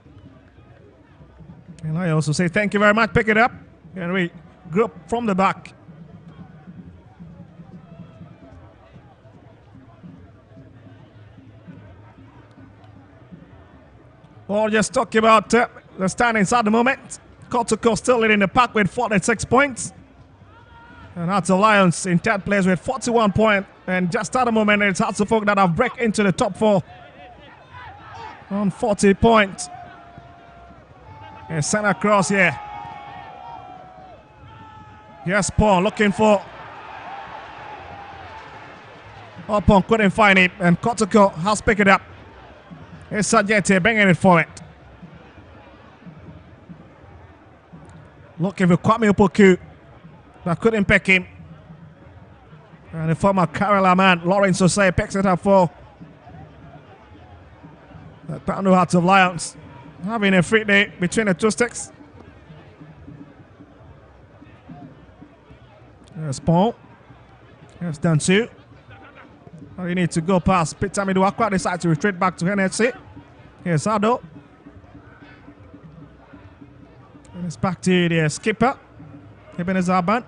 And I also say thank you very much. Pick it up. And we group from the back. Well, just talking about the standings at the moment. Kotoko still leading the pack with 46 points. And Hearts of Lions in third place with 41 points. And just at the moment, it's Hearts of Folk that have break into the top 4 on 40 points. And sent across here. Yes, Paul looking for. Opon couldn't find it, and Kotoko has picked it up. It's Sajete bringing it forward. Looking for Kwame Opoku, but couldn't pick him. And the former Kerala man, Lawrence Osei, picks it up for the KPANDO Hearts of Lions. Having a free day between the two sticks. There's Paul. There's Dansu. Well, you need to go past Pitamidu Akwa. Decides to retreat back to NHC. Here's Ado. And it's back to the skipper, Ibn Zaban.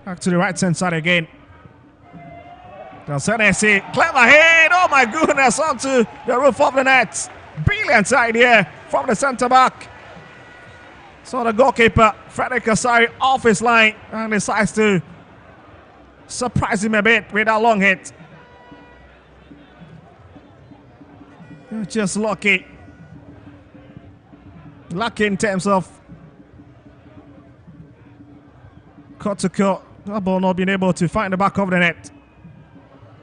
Back to the right hand side again. Does NHC. Clever hit. Oh my goodness. Onto the roof of the net. Brilliant idea from the centre back. So the goalkeeper, Frederick Kasari, off his line and decides to surprise him a bit with that long hit. Just lucky. Lucky in terms of Kotoko. That ball not being able to find the back of the net.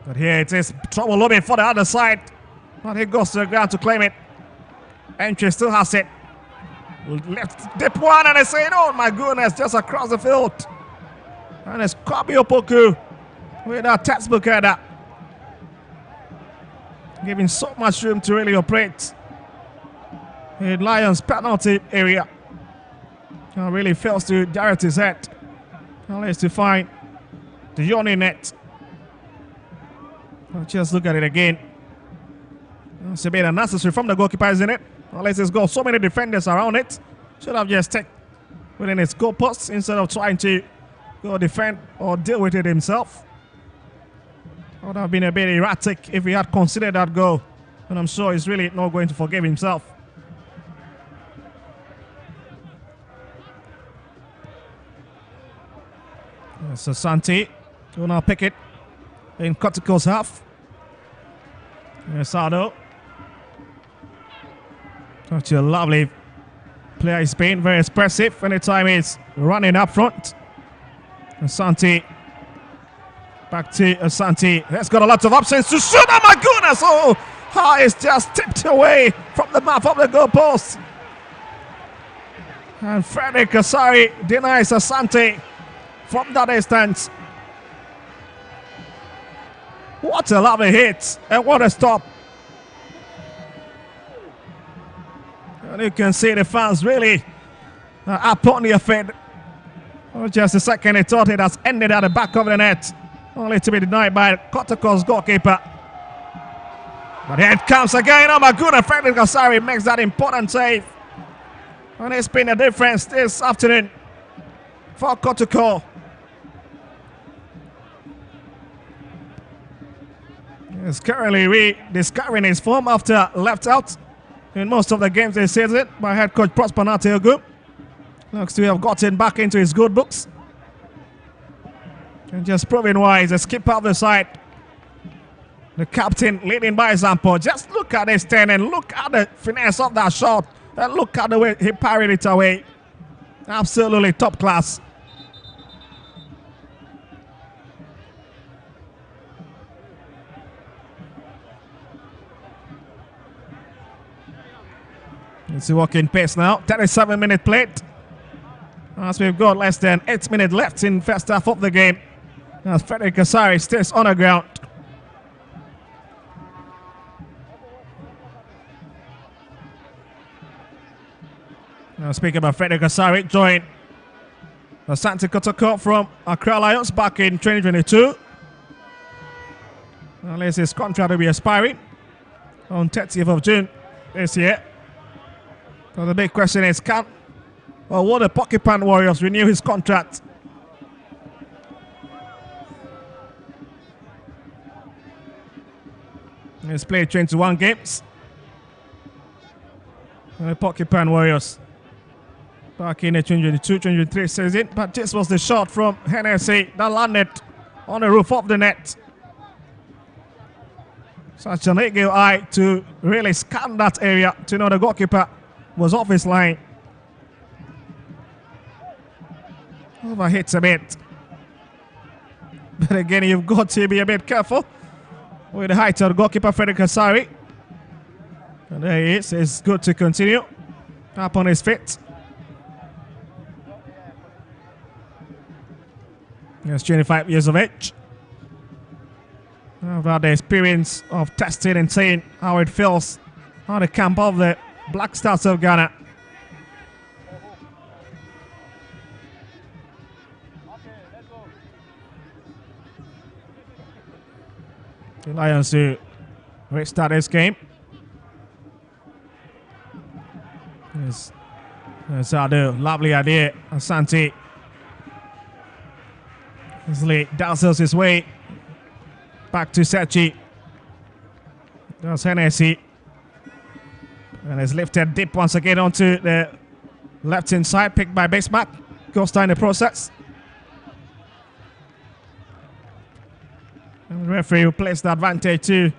But here it is. Trouble looking for the other side. But he goes to the ground to claim it. Entry still has it. Left dip one and they say, oh my goodness, just across the field. And it's Kwame Opoku with that textbook header. Giving so much room to really operate in Lions penalty area. And really fails to direct his head. Unless to find the Yoni net. I'll just look at it again. It's a bit unnecessary from the goalkeeper, isn't it? Unless it's got so many defenders around it. Should have just taken within its goal post instead of trying to go defend or deal with it himself. Would have been a bit erratic if he had considered that goal. And I'm sure he's really not going to forgive himself. So Asante will now pick it in Kotoko's half. Here's Ado. Such a lovely player he's been, very expressive anytime he's running up front. Asante. Back to Asante. That's got a lot of options to shoot. Oh my goodness! Oh, how it's just tipped away from the map of the goalpost. And Frederick Kasari denies Asante from that distance. What a lovely hit and what a stop. And you can see the fans really up on their feet. Oh, just a second, they thought it has ended at the back of the net. Only to be denied by Kotoko's goalkeeper. But here it comes again. Oh my goodness, Frederick Kasari makes that important save. And it's been a difference this afternoon for Kotoko. is currently rediscovering his form after left out in most of the games this season by head coach Prosper Nateogu. Looks to have gotten back into his good books. And just proving why he's a skipper of the side. The captain leading by example. Just look at this turn and look at the finesse of that shot. And look at the way he parried it away. Absolutely top class. It's a walking pace now. 37-minute plate. As we've got less than 8 minutes left in first half of the game. As Frederick Kasari stays on the ground. Now speaking about Frederick Kasari, joined ASANTE Kotoko from Accra Lions back in 2022. Unless his contract will be expiring on 30th of June this year. So the big question is, will the Porcupine Warriors renew his contract? He's played 21 games. The Porcupine Warriors back in the 2022-2023 season. But this was the shot from Hennessy that landed on the roof of the net. Such an eagle eye to really scan that area to know the goalkeeper was off his line. Overhits a bit. But again, you've got to be a bit careful with the height of the goalkeeper, Frederick Kasari. And there he is. It's good to continue. Up on his feet. He's 25 years of age. I've had the experience of testing and seeing how it feels on the camp of the Black Stars of Ghana. The Lions to restart this game. That's a lovely idea. Asante easily dazzles his way back to Sechi. That's Hennessy. And is lifted deep once again onto the left-hand side, picked by Basemark. Goes down the process. And the referee will place the advantage to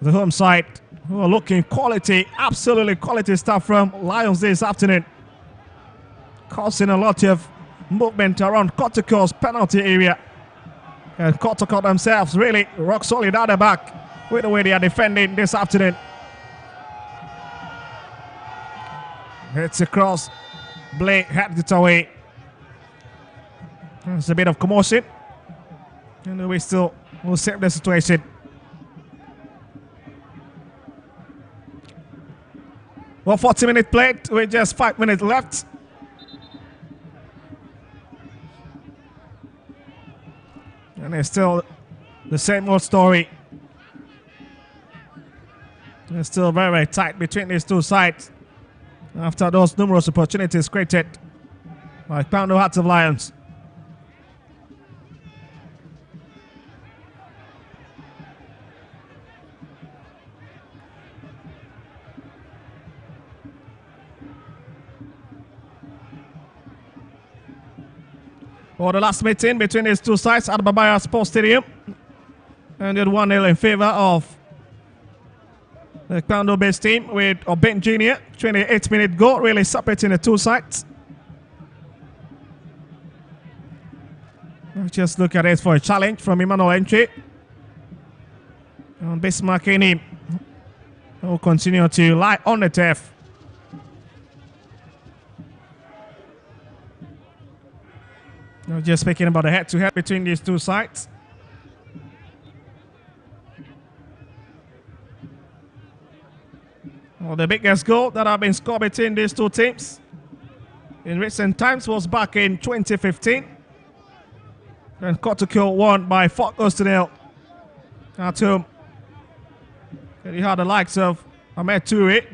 the home side, who are looking quality, absolutely quality stuff from Lions this afternoon. Causing a lot of movement around Kotoko's penalty area. And Kotoko themselves really rock solid at the back with the way they are defending this afternoon. Hits across, Blake heads it away. There's a bit of commotion. And we still will save the situation. Well, 40-minute played with just 5 minutes left. And it's still the same old story. It's still very, very tight between these two sides after those numerous opportunities created by KPANDO Hearts of Lions. For the last meeting between these two sides at Babaya Sports Stadium, ended 1-0 in favor of the KPANDO-based team with Obeng Jr. 28-minute goal, really separating the two sides. Just look at it for a challenge from Emmanuel Entry. And Bismarck in him will continue to lie on the turf. Just speaking about the head-to-head between these two sides. Well, the biggest goal that have been scored between these two teams in recent times was back in 2015. And Kotoko won by 4-0 at home. And you had the likes of Ahmed Toure,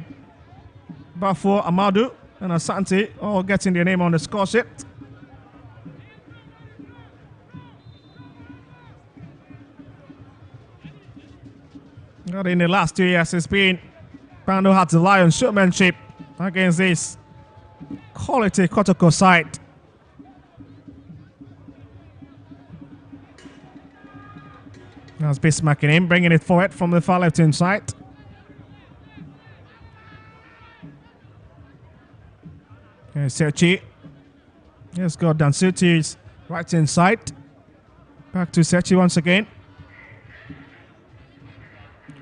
Bafo Amadou, and Asante all getting their name on the score sheet. Not in the last 2 years, it's been KPANDO had the Lions showmanship against this quality Kotoko side. That's Bismarck in, bringing it forward from the far left-hand side. Okay, Sechi. Let's go down Suti's right-hand side. Back to Sechi once again.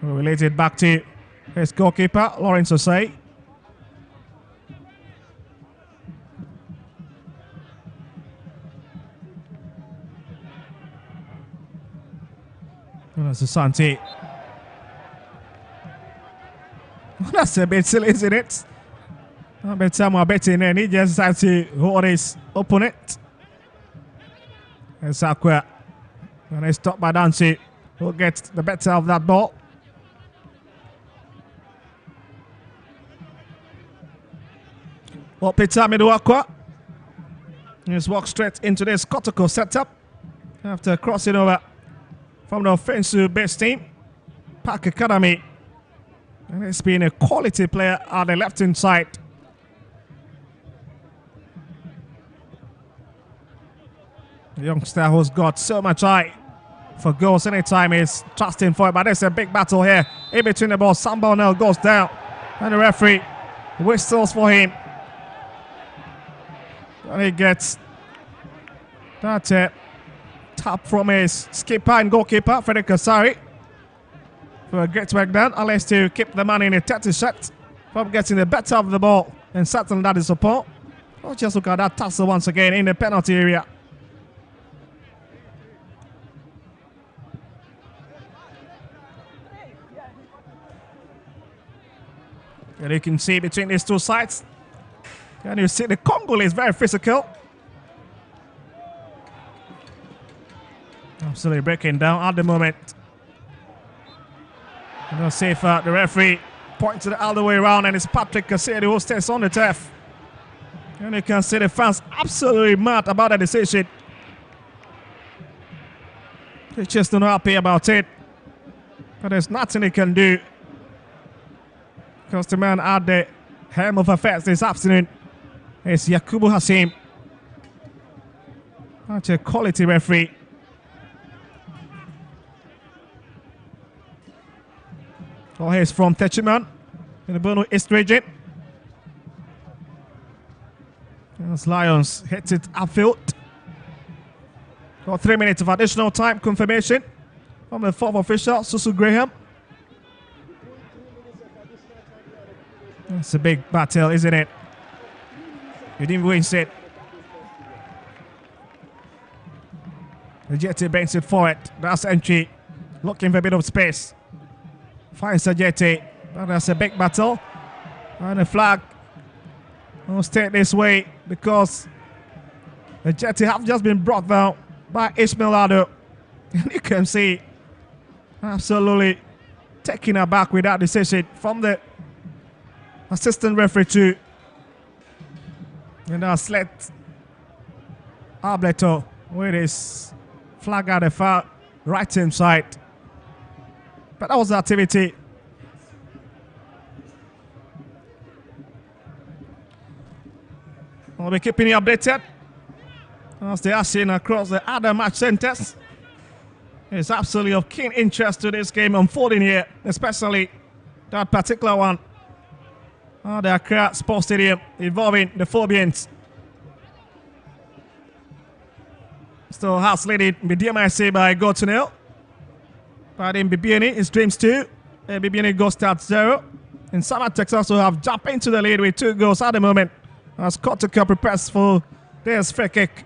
We'll relate it back to his goalkeeper, Lawrence Osei. That's ASANTE. That's a bit silly, isn't it? I bet someone betting and he just has to hold his opponent. And Sakwa. And they stop by Dancy, who gets the better of that ball. Well, Peter Miduakwa. Just walk straight into this Kotoko setup after crossing over from the offensive base team, Park Academy. And it's been a quality player on the left-hand side. The youngster who's got so much eye for goals anytime he's trusting for it. But there's a big battle here in between the ball. Sambonel goes down and the referee whistles for him. And he gets that tap from his skipper and goalkeeper, Frederick Kasari. For a great work done, unless to keep the man in a 30 shot from getting the better of the ball. And certainly that is support. Let's just look at that tussle once again in the penalty area. And you can see between these two sides. And you see the Congolese very physical. Absolutely breaking down at the moment. No safer. The referee points it all the way around, and it's Patrick Kasedi who stays on the turf. And you can see the fans absolutely mad about the decision. They're just not happy about it. But there's nothing they can do. Because the man at the helm of affairs this afternoon is Yakubu Hassim. Such a quality referee. Oh, he's from Techiman in the Bono East region. As Lions hits it upfield. Got 3 minutes of additional time confirmation from the fourth official, Susu Graham. It's a big battle, isn't it? You didn't win it. The Jetty banks it forward. That's entry. Looking for a bit of space. Finds the Jetty. But that's a big battle. And the flag will stay this way because the Jetty have just been brought down by Ishmael Ado. And you can see absolutely taken aback with that decision from the assistant referee too. And that's let Ableto with his flag at the far right hand side. But that was the activity. We'll be keeping you updated as they are seen across the other match centers. It's absolutely of keen interest to this game unfolding here, especially that particular one. The Accra Sports Stadium involving the Phobians. Still has leading BDMIC by goal to nil. But in Bibiani, it's Dreams 2. Bibiani goes to 0. And Samatex also have jumped into the lead with 2 goals at the moment. As Kotoko prepares for this free kick.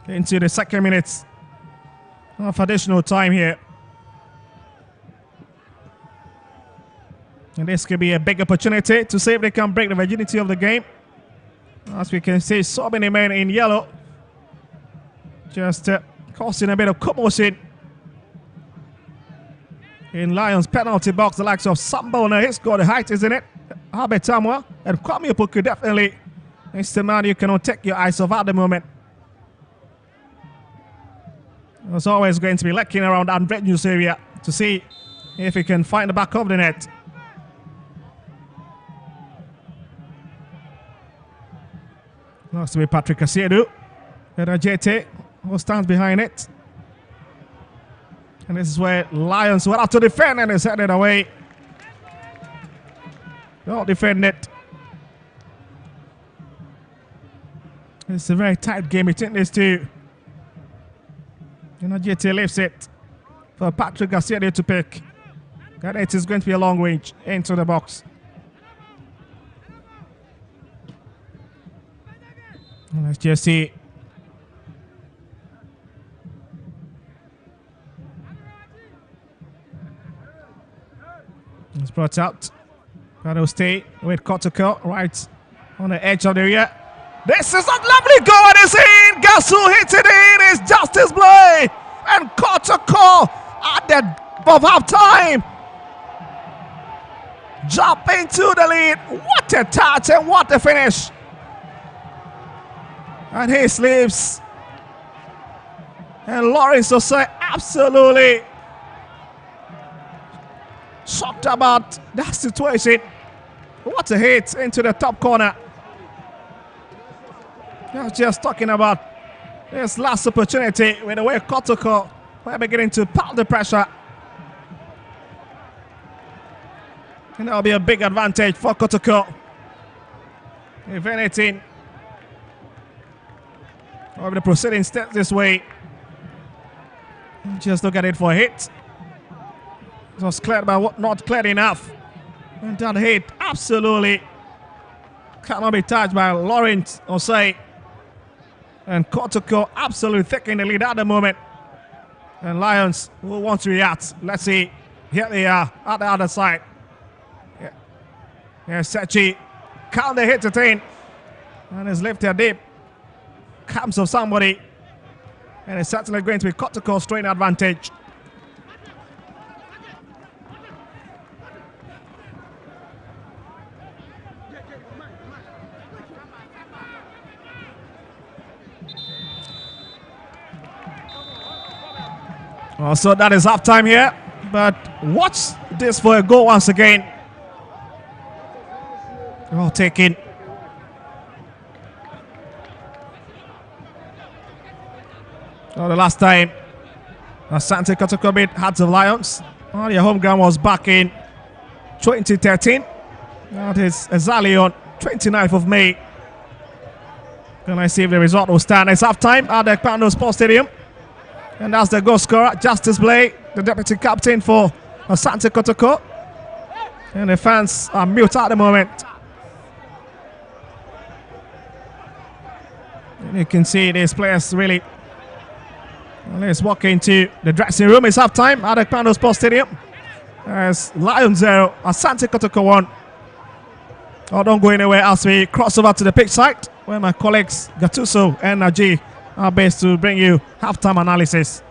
Into the second minute of additional time here. And this could be a big opportunity to see if they can break the virginity of the game. As we can see, so many men in yellow. Just causing a bit of commotion. In Lions penalty box, the likes of Sambona, he's got the height, isn't it? Habetamwa and Kwame Opoku definitely. It's the man you cannot take your eyes off at the moment. was always going to be lurking around that red news area to see if he can find the back of the net. Looks to be Patrick Asiedu. Ajete, who stands behind it. And this is where Lions were out to defend and is headed away. Don't defend it. It's a very tight game between these two. And Ajete lifts it for Patrick Asiedu to pick. And it is going to be a long range into the box. And let's just see. It's brought out. Gotta stay with Kotoko right on the edge of the area. This is a lovely goal and it's in. Guess who hits it in? It's Justice Blay and Kotoko at the above half time. Jump into the lead. What a touch and what a finish. And he sleeps. And Lawrence Osei absolutely shocked about that situation. What a hit into the top corner. I was just talking about this last opportunity with the way Kotoko were beginning to pile the pressure. And that'll be a big advantage for Kotoko. If anything, over the proceeding steps this way. Just look at it for a hit. It was cleared, but not cleared enough. And that hit absolutely cannot be touched by Lawrence Osei. And Kotoko absolutely taking the lead at the moment. And Lions will want to react. Let's see. Here they are at the other side. Yeah, Sechi can't they hit it in. And it's lifted deep. Comes of somebody. And it's certainly going to be Kotoko's straight advantage. So that is halftime here, but watch this for a goal once again. Oh, taken. Oh, the last time Asante Kotoko beat Hearts of Lions. Oh, their home ground was back in 2013. That is exactly on 29th of May. Gonna see if the result will stand. It's halftime at the KPANDO Sports Stadium. And that's the goal scorer, Justice Blay, the deputy captain for Asante Kotoko. And the fans are mute at the moment. And you can see these players really. Let's walk into the dressing room. It's halftime at the KPANDO Sports Stadium. As Lions 0, Asante Kotoko 1. Oh, don't go anywhere as we cross over to the pitch side, where my colleagues Gattuso and Najee are based to bring you halftime analysis.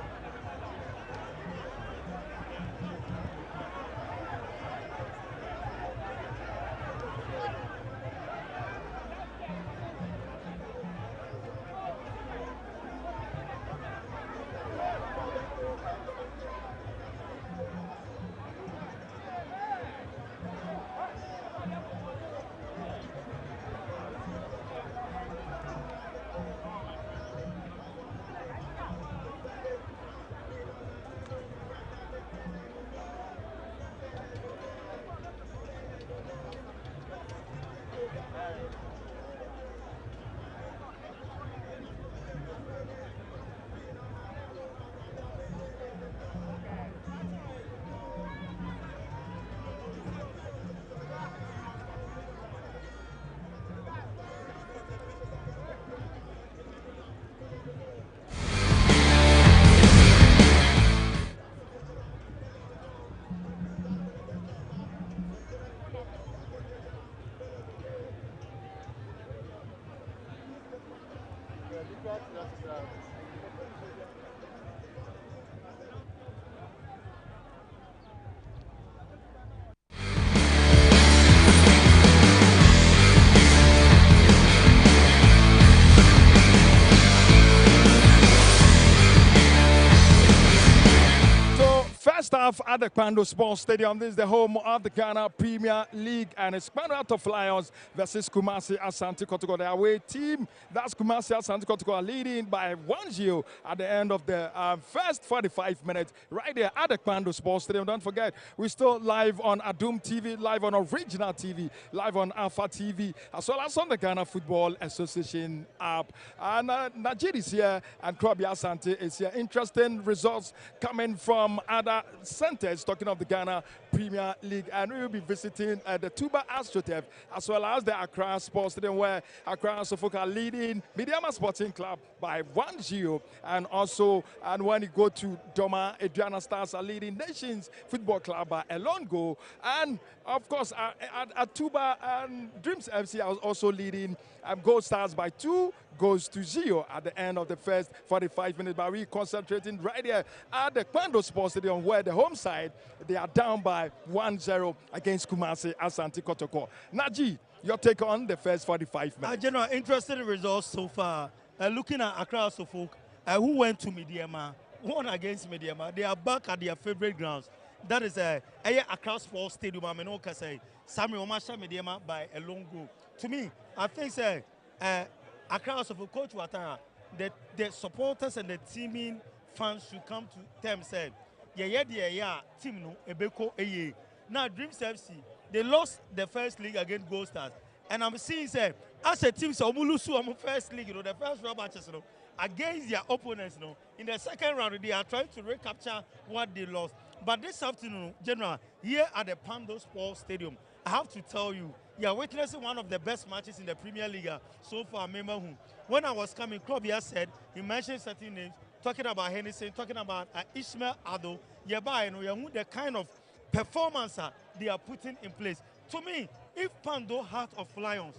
half at the KPANDO Sports Stadium. This is the home of the Ghana Premier League, and it's KPANDO Heart of Lions versus KUMASI ASANTE Kotoko. The away team, that's KUMASI ASANTE Kotoko, are leading by 1-0 at the end of the first 45 minutes, right there at the KPANDO Sports Stadium. Don't forget, we're still live on Adum TV, live on Original TV, live on Alpha TV, as well as on the Ghana Football Association app. And Najid is here, and Krabi Asante is here. Interesting results coming from other centers, talking of the Ghana Premier League, and we will be visiting the Tuba AstroTurf as well as the Accra Sports Stadium, where Accra Suffolk are leading Midiama Sporting Club by 1-0, and also when you go to Doma, Adriana Stars are leading Nations Football Club by a lone goal, and of course at Tuba and Dreams FC are also leading Gold Stars by 2-0 at the end of the first 45 minutes. But we concentrating right here at the KPANDO Sports Stadium, where the home side, they are down by 1-0 against KUMASI ASANTE Kotoko. Naji, your take on the first 45 minutes. General, interesting results so far. Looking at Accra Suffolk, who went to Midiama, won against Midiama. They are back at their favorite grounds. That is Accra Sports Stadium. I mean, okay, say Samuel Omasha Midiama by a long goal. To me, I think say Accra Suffolk coach Watara, the supporters and the teaming fans should come to them say, yeah, team no ebeko eye. Now Dreams FC, they lost the first league against Gold Stars, and I'm seeing say as a team so omulusu on first league, the first round matches, against their opponents, in the second round they are trying to recapture what they lost. But this afternoon, General, here at the KPANDO Sports Stadium, I have to tell you, you are witnessing one of the best matches in the Premier League so far. Remember who? When I was coming, Krobia said, he mentioned certain names, talking about Hennessy, talking about Ishmael Ado, the kind of performance they are putting in place. To me, if KPANDO Heart of Lions,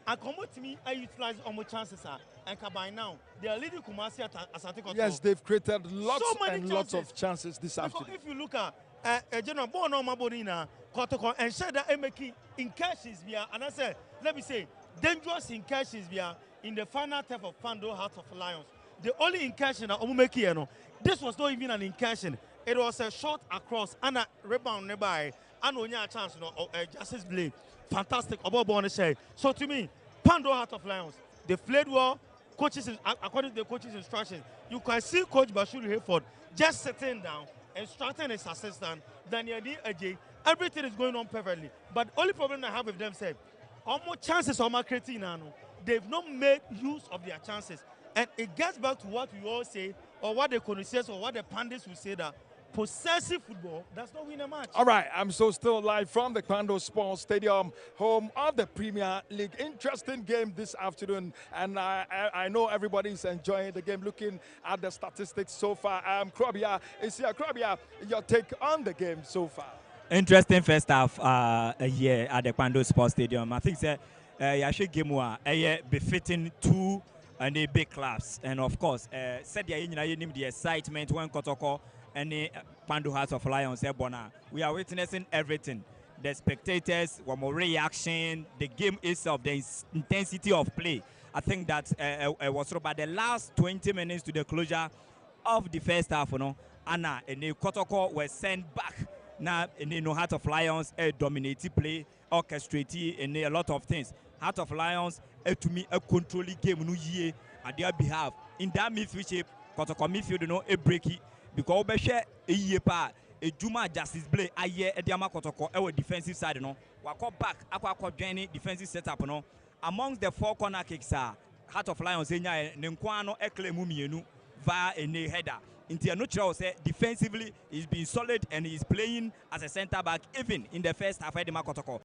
and come to me, I utilize all my chances, and by now, they are leading KUMASI at Asante Kotoko. Yes, they've created lots of chances this afternoon. If you look at General Bono Mabonina, Kotoko, and Shada Emeki incursions, and I said, let me say, dangerous incursions in the final step of KPANDO Heart of Lions. The only incursion that Omumeki, this was not even an incursion. It was a shot across and a rebound nearby, and only a chance, Justice Blade. Fantastic, so to me, KPANDO Heart of Lions, they played well. Coaches, according to the coach's instructions, you can see Coach Bashir Hayford just sitting down, instructing his assistant, Daniel D. Ajay. Everything is going on perfectly. But the only problem I have with them is almost chances are creating now. They've not made use of their chances. And it gets back to what we all say, or what the connoisseurs or what the pundits will say, that possessive football does not win a match. All right, I'm still live from the KPANDO Sports Stadium, home of the Premier League. Interesting game this afternoon, and I know everybody's enjoying the game, looking at the statistics so far. Krobia is here. Krobia, your take on the game so far? Interesting first half here at the KPANDO Sports Stadium. I think that Yashe game was befitting two and the big clubs, and of course, said the excitement when Kotoko and the KPANDO Heart of Lions. We are witnessing everything. The spectators, one more reaction, the game itself, the intensity of play. I think that was about the last 20 minutes to the closure of the first half, and the Kotoko were sent back. Now, Heart of Lions dominated play, orchestrated, and a lot of things. Heart of Lions, to me, a controlling game at their behalf. In that midfield shape, Kotoko midfield, a breaky. Because we share a year pa a Juma Justice Blade a year at Yama Kotoko our defensive side we call back aqua joining defensive setup amongst the four corner kicks Heart of Lions Nenkwano Ekle Mumienu via a header. Into a say defensively he's been solid and he's playing as a center back even in the first half of the Kotoko.